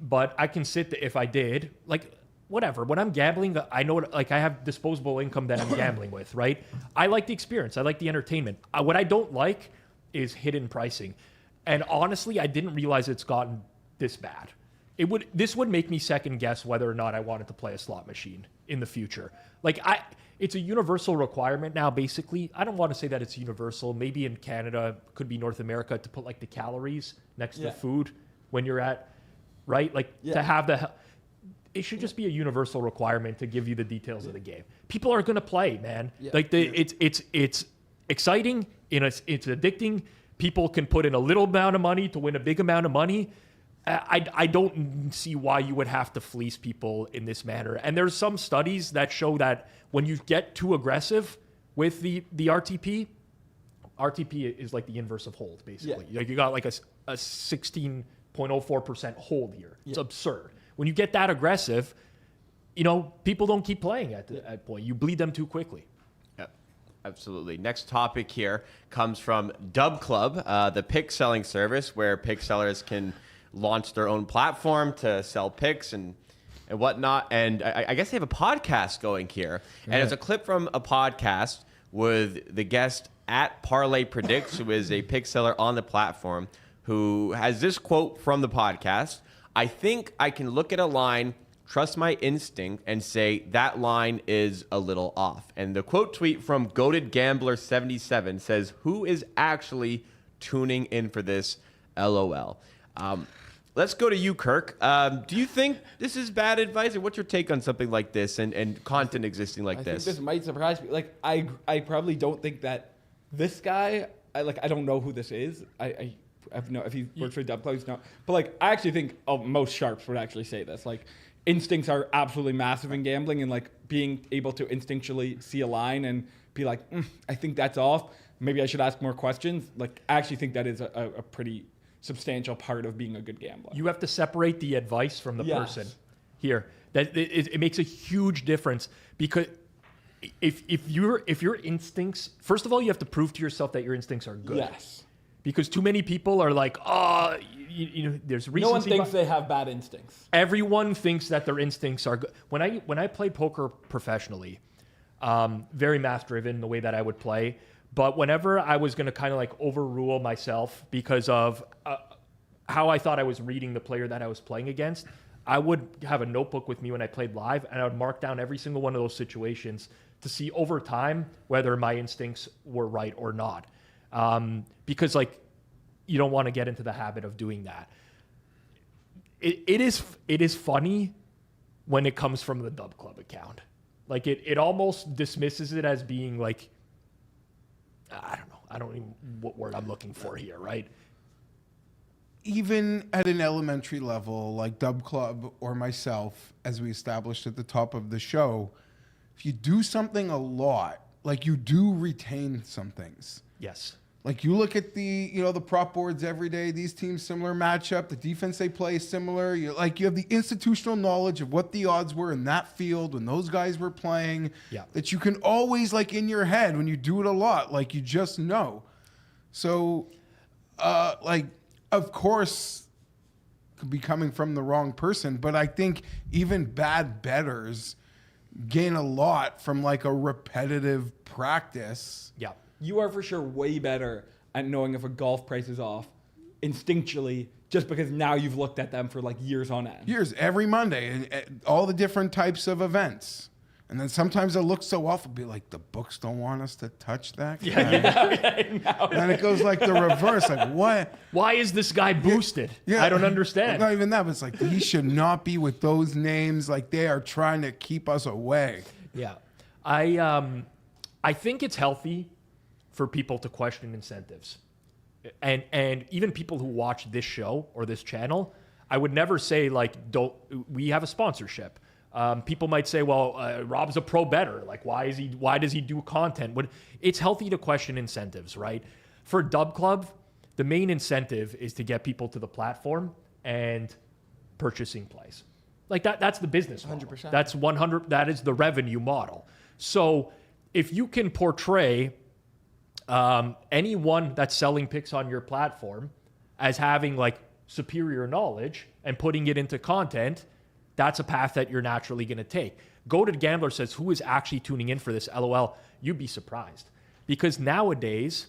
but I can if I did, like, whatever. When I'm gambling, I know I have disposable income that I'm gambling with, right? I like the experience. I like the entertainment. What I don't like is hidden pricing. And honestly, I didn't realize it's gotten this bad. This would make me second guess whether or not I wanted to play a slot machine in the future. Like, it's a universal requirement now, basically. I don't want to say that it's universal. Maybe in Canada, could be North America, to put like the calories next to food when you're at, right? Like to have it should just be a universal requirement to give you the details of the game. People are going to play, man. Yeah. Like it's exciting, it's addicting. People can put in a little amount of money to win a big amount of money. I don't see why you would have to fleece people in this manner. And there's some studies that show that when you get too aggressive with the RTP is like the inverse of hold, basically. Like you got like a 16.04% hold here. It's absurd. When you get that aggressive, you know, people don't keep playing at that point. You bleed them too quickly. Yep, absolutely. Next topic here comes from Dub Club, the pick selling service where pick sellers can launch their own platform to sell picks and whatnot. And I guess they have a podcast going here. And it's a clip from a podcast with the guest at Parlay Predicts, who is a pick seller on the platform, who has this quote from the podcast: "I think I can look at a line, trust my instinct, and say that line is a little off." And the quote tweet from Goated Gambler 77 says, "Who is actually tuning in for this? LOL." Let's go to you, Kirk. Do you think this is bad advice, or what's your take on something like this and content existing like this? I think this might surprise me. Like, I probably don't think that This guy, I don't know who this is. I have no, if he works for Dub Club, he's not. But like, I actually think most sharps would actually say this. Like, instincts are absolutely massive in gambling, and like being able to instinctually see a line and be like, I think that's off. Maybe I should ask more questions. Like, I actually think that is a pretty substantial part of being a good gambler. You have to separate the advice from the person here. That it makes a huge difference, because if your instincts, first of all, you have to prove to yourself that your instincts are good. Yes. Because too many people are like, there's recency. No one thinks they have bad instincts. Everyone thinks that their instincts are good. When I played poker professionally, very math driven the way that I would play. But whenever I was going to kind of like overrule myself because of how I thought I was reading the player that I was playing against, I would have a notebook with me when I played live, and I would mark down every single one of those situations to see over time whether my instincts were right or not. Because like, you don't want to get into the habit of doing that. It is funny when it comes from the Dub Club account. Like it almost dismisses it as being like, I don't know. I don't even what word I'm looking for here, right? Even at an elementary level, like Dub Club or myself, as we established at the top of the show, if you do something a lot, like you do retain some things. Yes. Like you look at the prop boards every day, these teams similar matchup, the defense they play is similar. You have the institutional knowledge of what the odds were in that field when those guys were playing. Yeah. That you can always like in your head when you do it a lot, like you just know. So of course could be coming from the wrong person, but I think even bad bettors gain a lot from like a repetitive practice. Yeah. You are for sure way better at knowing if a golf price is off instinctually, just because now you've looked at them for like years on end. Years, every Monday, and all the different types of events. And then sometimes it looks so off, it'll be like, the books don't want us to touch that guy. Yeah. And it goes like the reverse, like what? Why is this guy boosted? Yeah. I don't understand. Not even that, but it's like, he should not be with those names. Like they are trying to keep us away. Yeah. I think it's healthy for people to question incentives. And even people who watch this show or this channel, I would never say like, we have a sponsorship. People might say, well, Rob's a pro bettor. Like, why does he do content? It's healthy to question incentives, right? For Dub Club, the main incentive is to get people to the platform and purchasing plays. Like that's the business model. 100%. That's 100. That is the revenue model. So if you can portray anyone that's selling picks on your platform as having like superior knowledge and putting it into content, that's a path that you're naturally going to take. Go to Gambler says, who is actually tuning in for this? LOL. You'd be surprised, because nowadays,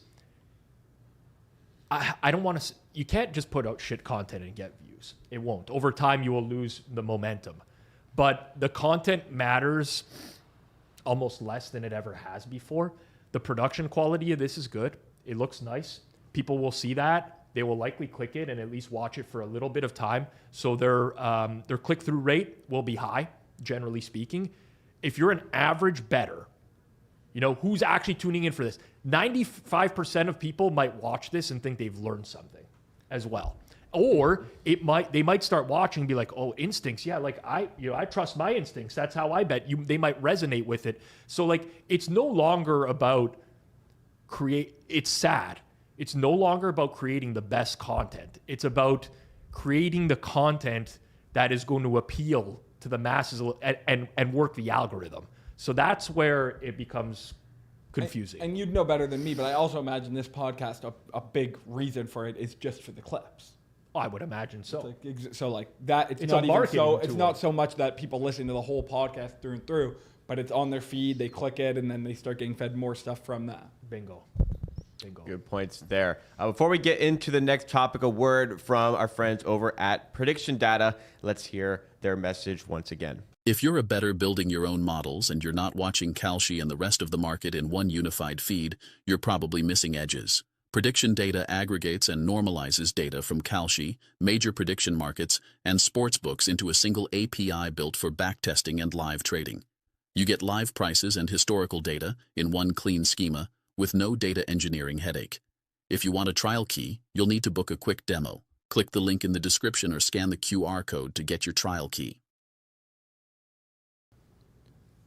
I don't want to. You can't just put out shit content and get views. It won't. Over time, you will lose the momentum. But the content matters almost less than it ever has before. The production quality of this is good. It looks nice. People will see that. They will likely click it and at least watch it for a little bit of time. So their click-through rate will be high, generally speaking. If you're an average bettor, who's actually tuning in for this? 95% of people might watch this and think they've learned something as well. Or they might start watching and be like, oh, instincts. Yeah, like I trust my instincts. That's how I bet. They might resonate with it. So like, it's no longer about it's sad. It's no longer about creating the best content. It's about creating the content that is going to appeal to the masses and work the algorithm. So that's where it becomes confusing. And you'd know better than me, but I also imagine this podcast, a big reason for it is just for the clips. I would imagine so. So like that, it's a not even marketing so. It's tool. not so much that people listen to the whole podcast through and through, but it's on their feed. They click it, and then they start getting fed more stuff from that. Bingo. Good points there. Before we get into the next topic, a word from our friends over at Prediction Data. Let's hear their message once again. If you're a bettor building your own models and you're not watching Kalshi and the rest of the market in one unified feed, you're probably missing edges. Prediction Data aggregates and normalizes data from Kalshi, major prediction markets, and sportsbooks into a single API built for backtesting and live trading. You get live prices and historical data in one clean schema, with no data engineering headache. If you want a trial key, you'll need to book a quick demo. Click the link in the description or scan the QR code to get your trial key.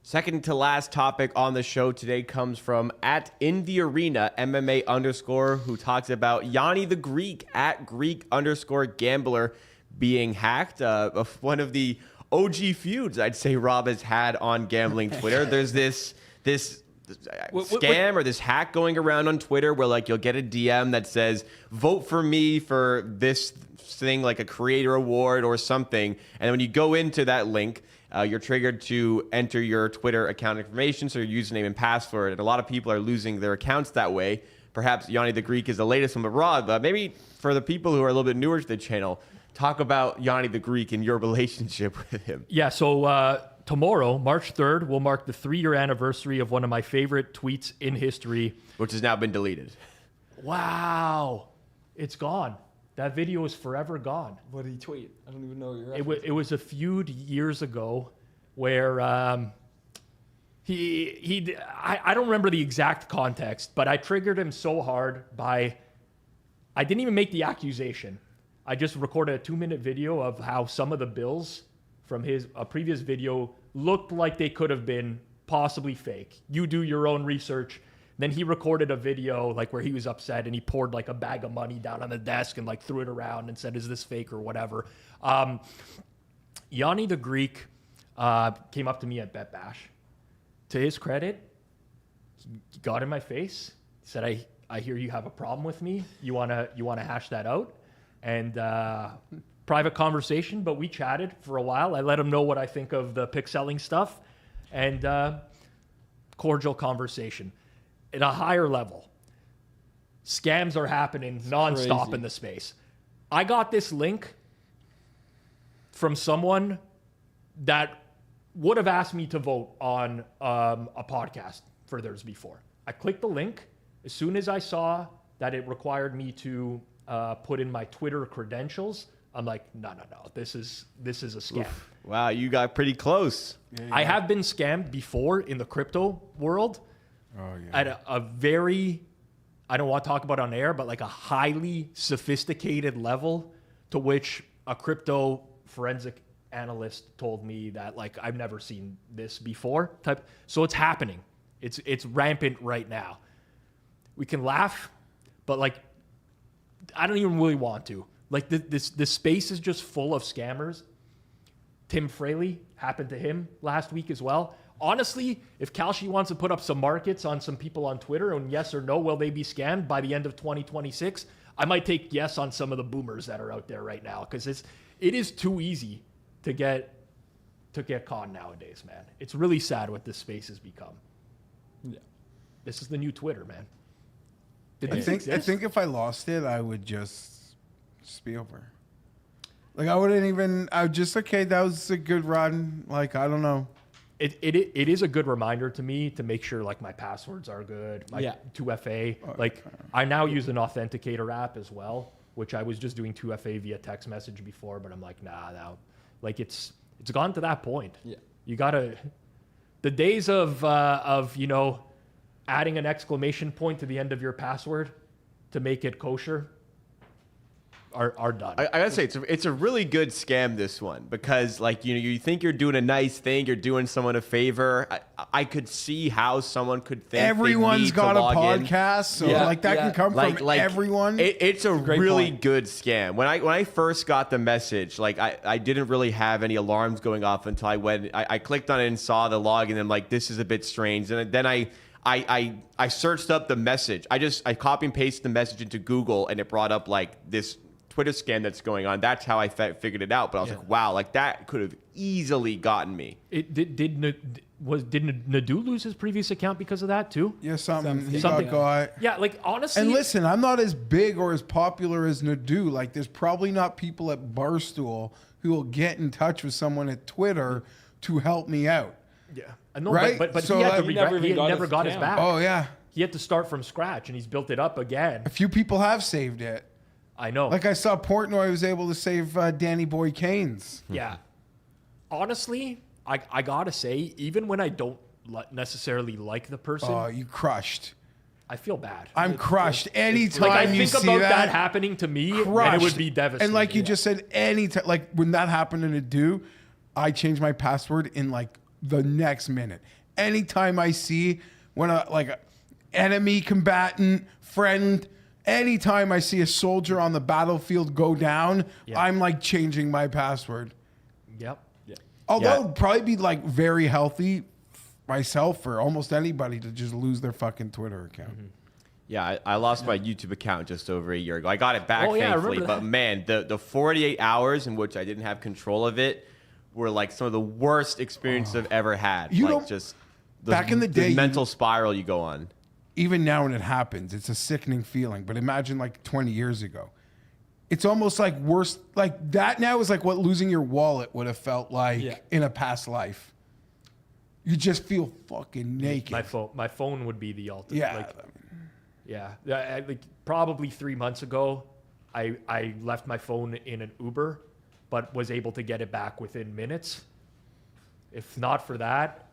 Second to last topic on the show today comes from @InTheArena MMA_, who talks about Yanni the Greek @Greek_gambler being hacked. One of the OG feuds I'd say Rob has had on gambling Twitter. There's this scam or this hack going around on Twitter where like you'll get a DM that says vote for me for this thing like a creator award or something, and when you go into that link, you're triggered to enter your Twitter account information, so your username and password, and a lot of people are losing their accounts that way. Perhaps Yanni the Greek is the latest one, but Rob, maybe for the people who are a little bit newer to the channel, talk about Yanni the Greek and your relationship with him. Yeah, so tomorrow, March 3rd, will mark the 3-year anniversary of one of my favorite tweets in history. Which has now been deleted. Wow. It's gone. That video is forever gone. What did he tweet? I don't even know your It was a few years ago where I don't remember the exact context, but I triggered him so hard I didn't even make the accusation. I just recorded a 2-minute video of how some of the bills from a previous video looked like they could have been possibly fake. You do your own research. Then he recorded a video like where he was upset and he poured like a bag of money down on the desk and like threw it around and said, "Is this fake or whatever?" Yanni the Greek came up to me at Bet Bash. To his credit, he got in my face. He said, "I hear you have a problem with me. You wanna hash that out?" And private conversation, but we chatted for a while. I let him know what I think of the pick selling stuff, and cordial conversation. At a higher level, scams are happening nonstop crazy in the space. I got this link from someone that would have asked me to vote on a podcast for theirs before. I clicked the link. As soon as I saw that it required me to put in my Twitter credentials, I'm like, no, this is a scam. Oof. Wow, you got pretty close. I have been scammed before in the crypto world. At a very, I don't want to talk about it on air, but like a highly sophisticated level to which a crypto forensic analyst told me that like I've never seen this before type. So it's happening. It's rampant right now. We can laugh, but like I don't even really want to. Like this space is just full of scammers. Tim Fraley happened to him last week as well. Honestly, if Kalshi wants to put up some markets on some people on Twitter and yes or no, will they be scammed by the end of 2026? I might take yes on some of the boomers that are out there right now because it is too easy to get caught nowadays, man. It's really sad what this space has become. Yeah. This is the new Twitter, man. I think if I lost it, I would just be over. Like I would just okay, that was a good run. Like I don't know. It is a good reminder to me to make sure like my passwords are good, my 2FA. Like I now use an authenticator app as well, which I was just doing 2FA via text message before, but I'm like, nah, now like it's gone to that point. Yeah. You gotta the days of adding an exclamation point to the end of your password to make it kosher are done. I gotta say, it's a really good scam, this one, because like you think you're doing a nice thing, you're doing someone a favor. I could see how someone could think everyone's got a podcast, so like that can come from everyone. It's a really good scam. When I first got the message, like I didn't really have any alarms going off until I clicked on it and saw the login, and I'm like, this is a bit strange. And then I searched up the message. I copy and pasted the message into Google, and it brought up like this Twitter scam that's going on. That's how I figured it out. But I was like, wow, like that could have easily gotten me. Did Nadu lose his previous account because of that too? Yeah, something. He got caught. Yeah, like honestly. And listen, I'm not as big or as popular as Nadu. Like, there's probably not people at Barstool who will get in touch with someone at Twitter to help me out. Yeah, I know, right? But so he never got his back. Oh yeah. He had to start from scratch, and he's built it up again. A few people have saved it. I know. Like I saw Portnoy was able to save Danny Boy Canes. Yeah. Honestly, I gotta say, even when I don't necessarily like the person. Oh, you crushed. I feel bad. I'm crushed. Anytime I you think see about that happening to me, and it would be devastating. And like you just said, anytime, like when that happened in Ado, I changed my password in like the next minute. Anytime I see when a enemy combatant, friend, anytime I see a soldier on the battlefield go down, I'm like changing my password. Yep. Although it'd probably be like very healthy myself or almost anybody to just lose their fucking Twitter account. Mm-hmm. Yeah, I lost my YouTube account just over a year ago. I got it back, I thankfully. remember But that. man, the 48 hours in which I didn't have control of it were like some of the worst experiences I've ever had. You like don't- just back in the day, mental spiral you go on. Even now when it happens, it's a sickening feeling. But imagine like 20 years ago. It's almost like worse. Like that now is like what losing your wallet would have felt like in a past life. You just feel fucking naked. My phone would be the ultimate. Yeah. Like probably 3 months ago, I left my phone in an Uber, but was able to get it back within minutes. If not for that,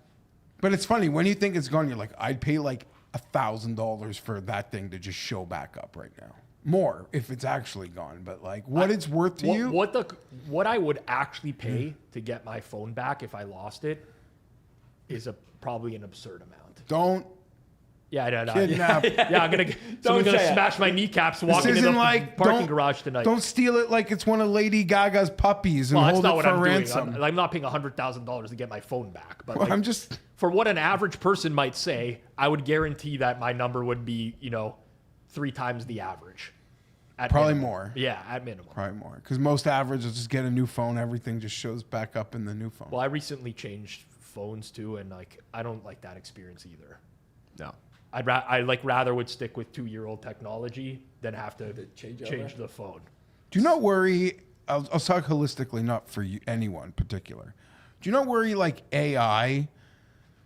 But it's funny when you think it's gone, you're like, I'd pay like $1,000 for that thing to just show back up right now. More if it's actually gone, but like what it's worth to you. what I would actually pay to get my phone back if I lost it is probably an absurd amount. Don't Yeah, no. kidnap. Yeah, I'm gonna smash my kneecaps This walking in isn't the like parking don't- garage tonight. Don't steal it like it's one of Lady Gaga's puppies and Well, that's hold not it what for I'm ransom. doing. I'm not paying $100,000 to get my phone back. But Well, like, I'm just for what an average person might say, I would guarantee that my number would be 3 times the average. At probably minimum. more. Yeah, at minimum. Probably more. Because most averages just get a new phone, everything just shows back up in the new phone. Well, I recently changed phones too, and like I don't like that experience either. No. I rather would stick with 2-year-old technology than have to change the phone. Do you not worry? I'll talk holistically, not for you, anyone particular. Do you not worry like AI,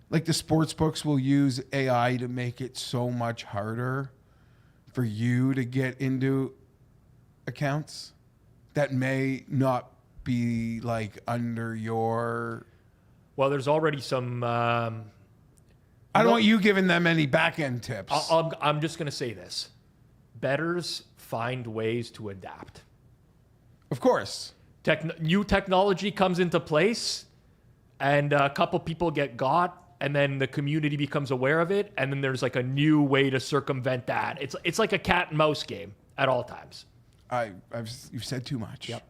like the sports books will use AI to make it so much harder for you to get into accounts that may not be like under your. Well, there's already some. I don't want you giving them any back end tips. I'm just gonna say this: bettors find ways to adapt. Of course. New technology comes into place, and a couple people get got, and then the community becomes aware of it, and then there's like a new way to circumvent that. It's like a cat and mouse game at all times. You've said too much. Yep.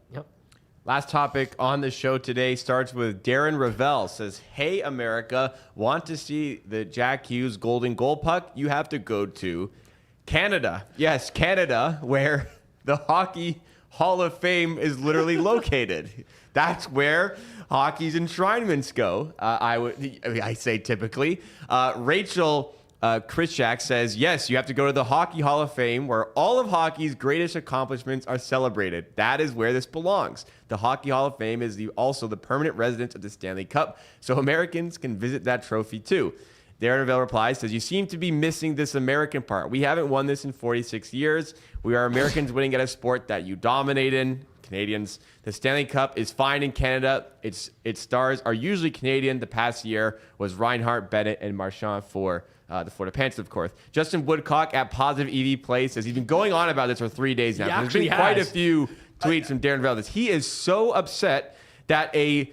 Last topic on the show today starts with Darren Ravel. Says, hey, America, want to see the Jack Hughes golden goal puck? You have to go to Canada. Yes, Canada, where the Hockey Hall of Fame is literally located. That's where hockey's enshrinements go. I say typically. Rachel Krischak says, yes, you have to go to the Hockey Hall of Fame where all of hockey's greatest accomplishments are celebrated. That is where this belongs. The Hockey Hall of Fame is also the permanent residence of the Stanley Cup, so Americans can visit that trophy too. Darren Ravel replies, says, you seem to be missing this American part. We haven't won this in 46 years. We are Americans winning at a sport that you dominate in. Canadians. The Stanley Cup is fine in Canada. Its stars are usually Canadian. The past year was Reinhart, Bennett, and Marchand for the Florida Panthers, of course. Justin Woodcock at Positive EV Play says he's been going on about this for 3 days now. There's been quite a few tweets from Darren Ravel. He is so upset that a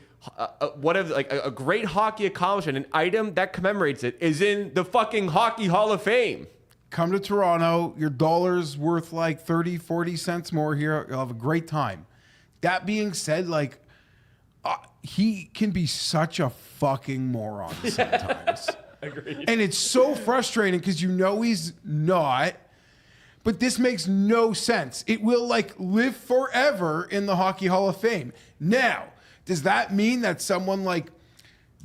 great hockey accomplishment, an item that commemorates it, is in the fucking Hockey Hall of Fame. Come to Toronto. Your dollar's worth like 30, 40 cents more here. You'll have a great time. That being said, like, he can be such a fucking moron sometimes. Agreed. And it's so frustrating because he's not. But this makes no sense. It will like live forever in the Hockey Hall of Fame. Now, does that mean that someone like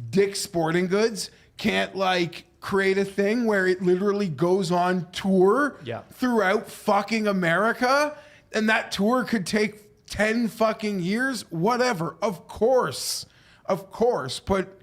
Dick's Sporting Goods can't like create a thing where it literally goes on tour throughout fucking America? And that tour could take 10 fucking years? Whatever. Of course. But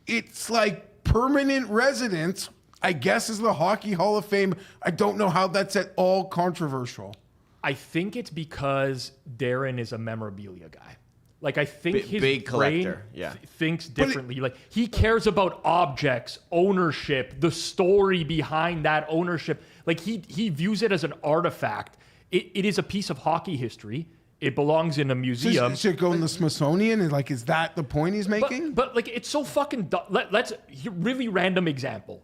it's like permanent residence, I guess, is the Hockey Hall of Fame. I don't know how that's at all controversial. I think it's because Darren is a memorabilia guy. Like, I think his big brain collector, yeah. thinks differently. Like, he cares about objects, ownership, the story behind that ownership. Like, he views it as an artifact. It is a piece of hockey history. It belongs in a museum. It should go in the Smithsonian, and like, is that the point he's making? But like, it's so fucking dumb. Let's really random example.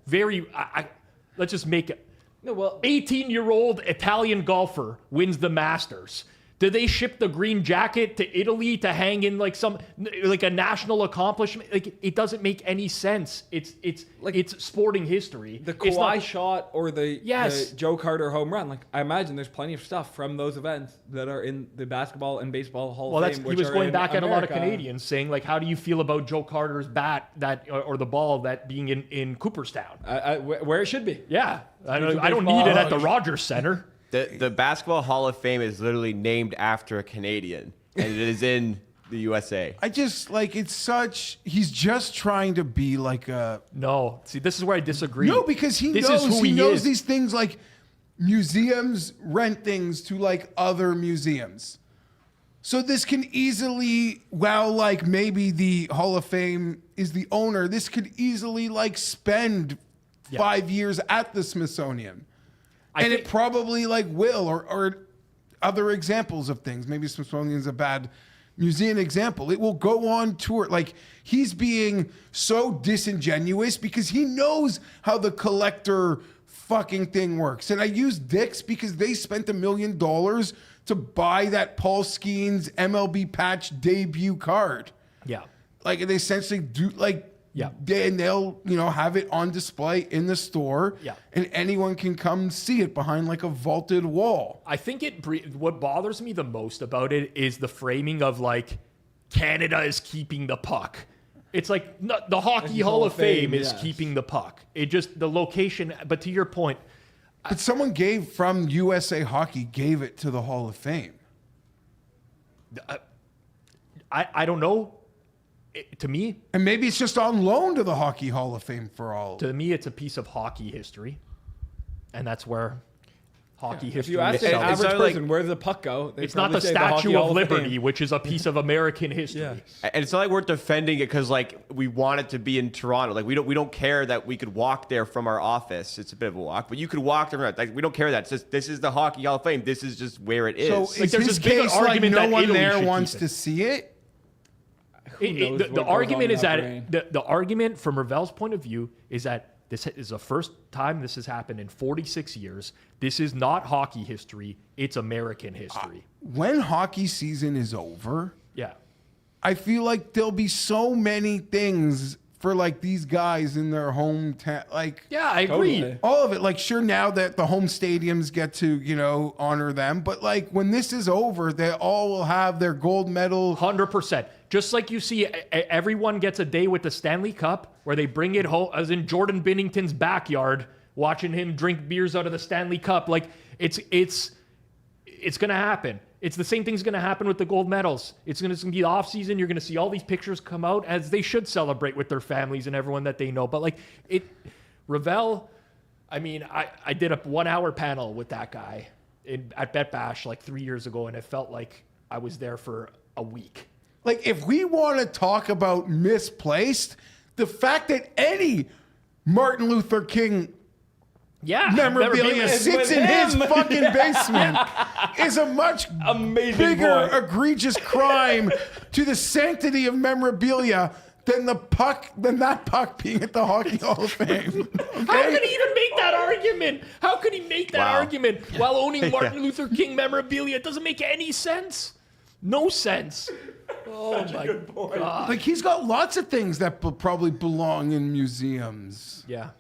Let's just make it. No, well, 18-year-old Italian golfer wins the Masters. Do they ship the green jacket to Italy to hang in like a national accomplishment? Like, it doesn't make any sense. It's sporting history. the It's Kawhi not- shot or the Joe Carter home run. Like, I imagine there's plenty of stuff from those events that are in the basketball and baseball Hall Well, of Fame. he which was are going in back at a lot of America. Canadians saying, like, how do you feel about Joe Carter's bat or the ball that being in Cooperstown? Where it should be. Yeah, I Major don't need it Baseball. at the Rogers Center. The Basketball Hall of Fame is literally named after a Canadian, and it is in the USA. I just like he's just trying to be like a No, see, this is where I disagree. no, because he This is knows who he knows is. these things, like museums rent things to like other museums. So this can easily, while like maybe the Hall of Fame is the owner, this could easily like spend 5 years at the Smithsonian. And it probably like will, or other examples of things. Maybe Smithsonian's a bad museum example. It will go on tour. Like, he's being so disingenuous because he knows how the collector fucking thing works. And I use Dick's because they spent $1 million to buy that Paul Skeens MLB patch debut card. Yeah. Like, they essentially do like. Yeah. And they'll, have it on display in the store. Yeah. And anyone can come see it behind like a vaulted wall. I think what bothers me the most about it is the framing of like Canada is keeping the puck. It's like the Hockey Hall of Fame is keeping the puck. It just the location. But to your point, But someone from USA Hockey gave it to the Hall of Fame. I don't know. To me, And maybe it's just on loan to the Hockey Hall of Fame for all. it's a piece of hockey history, and that's where hockey If history. you ask an itself- average not like- person, where does the puck go? They it's not probably the say Hockey Statue Hall of Liberty, Fame. which is a piece of American history. Yeah. And it's not like we're defending it because like we want it to be in Toronto. Like we don't care that we could walk there from our office. It's a bit of a walk, but you could walk there. Like we don't care that. It's just this is the Hockey Hall of Fame. This is just where it is. So Like, is there's his this big case like argument no that one Italy there should wants keep to it. see it? knows The what goes argument on in is that that brain? the argument from Ravel's point of view is that this is the first time this has happened in 46 years. This is not hockey history. It's American history. When hockey season is over, Yeah. I feel like there'll be so many things for like these guys in their hometown. Like, Yeah, I agree. Totally. all of it. Like, sure, now that the home stadiums get to, honor them, but like when this is over, they all will have their gold medal. 100%. Just like you see, everyone gets a day with the Stanley Cup where they bring it home, as in Jordan Binnington's backyard, watching him drink beers out of the Stanley Cup. Like, it's going to happen. It's the same thing's going to happen with the gold medals. It's going to be off season. You're going to see all these pictures come out as they should celebrate with their families and everyone that they know. But like Ravel, I mean, I did a 1 hour panel with that guy at Bet Bash like 3 years ago, and it felt like I was there for a week. Like, if we want to talk about misplaced, the fact that any Martin Luther King Yeah, memorabilia It's sits with in his him. fucking basement is a much Amazing bigger point. egregious crime to the sanctity of memorabilia than that puck being at the Hockey Hall of Fame. How could he even make that argument? How could he make that Wow. argument while owning Martin Luther King memorabilia? It doesn't make any sense. No sense. Oh my God. Like, he's got lots of things that probably belong in museums. Yeah.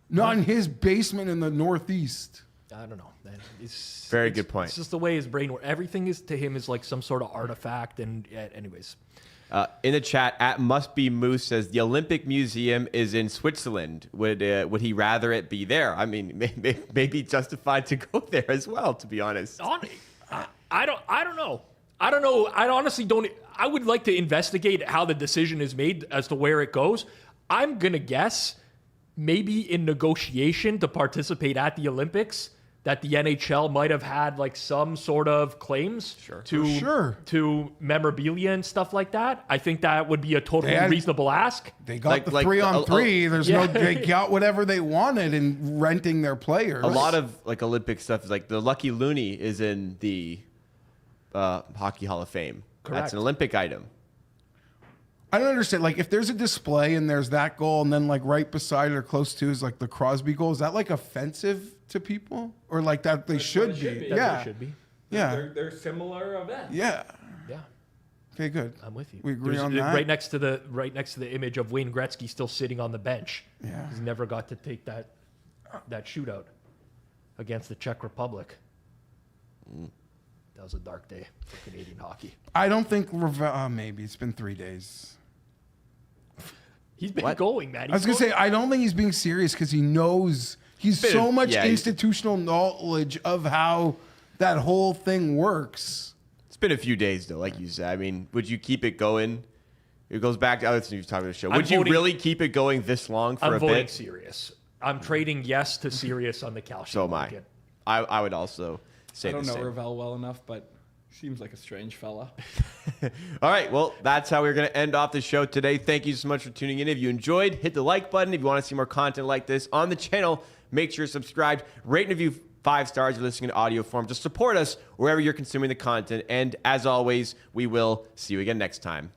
Not in his basement in the Northeast. I don't know, man. It's Very good point. It's just the way his brain works. Everything is to him is like some sort of artifact. And anyways, In the chat, at Must Be Moose says the Olympic Museum is in Switzerland. Would he rather it be there? I mean, maybe justified to go there as well. To be honest, I don't know. I don't know. I honestly don't. I would like to investigate how the decision is made as to where it goes. I'm gonna guess maybe in negotiation to participate at the Olympics. that the NHL might have had like some sort of claims to memorabilia and stuff like that. I think that would be a totally reasonable ask. They got the 3-on-3. There's no, they got whatever they wanted in renting their players. A lot of like Olympic stuff is like the Lucky Looney is in the Hockey Hall of Fame. Correct. That's an Olympic item. I don't understand. Like, if there's a display and there's that goal, and then like right beside or close to is like the Crosby goal, is that like offensive to people, or like that they should be? That's what it should be. Yeah, They're similar events. yeah. Yeah. Okay, good. I'm with you. We agree on that. Right next to the image of Wayne Gretzky still sitting on the bench. Yeah. He's never got to take that shootout against the Czech Republic. That was a dark day for Canadian hockey. I don't think maybe it's been 3 days. He's been going, man. I was gonna say I don't think he's being serious because he knows he's so much institutional knowledge of how that whole thing works. It's been a few days though, like you said. I mean, would you keep it going? It goes back to other things you've talked about the show. Would you really keep it going this long for a bit? I'm voting serious. I'm trading yes to serious on the Kalshi. So am I. I would also say I don't the know same. Ravel well enough, but seems like a strange fella. All right, well, that's how we're going to end off the show today. Thank you so much for tuning in. If you enjoyed, hit the like button. If you want to see more content like this on the channel, make sure you're subscribed. Rate and review 5 stars if you're listening to audio form. Just support us wherever you're consuming the content. And as always, we will see you again next time.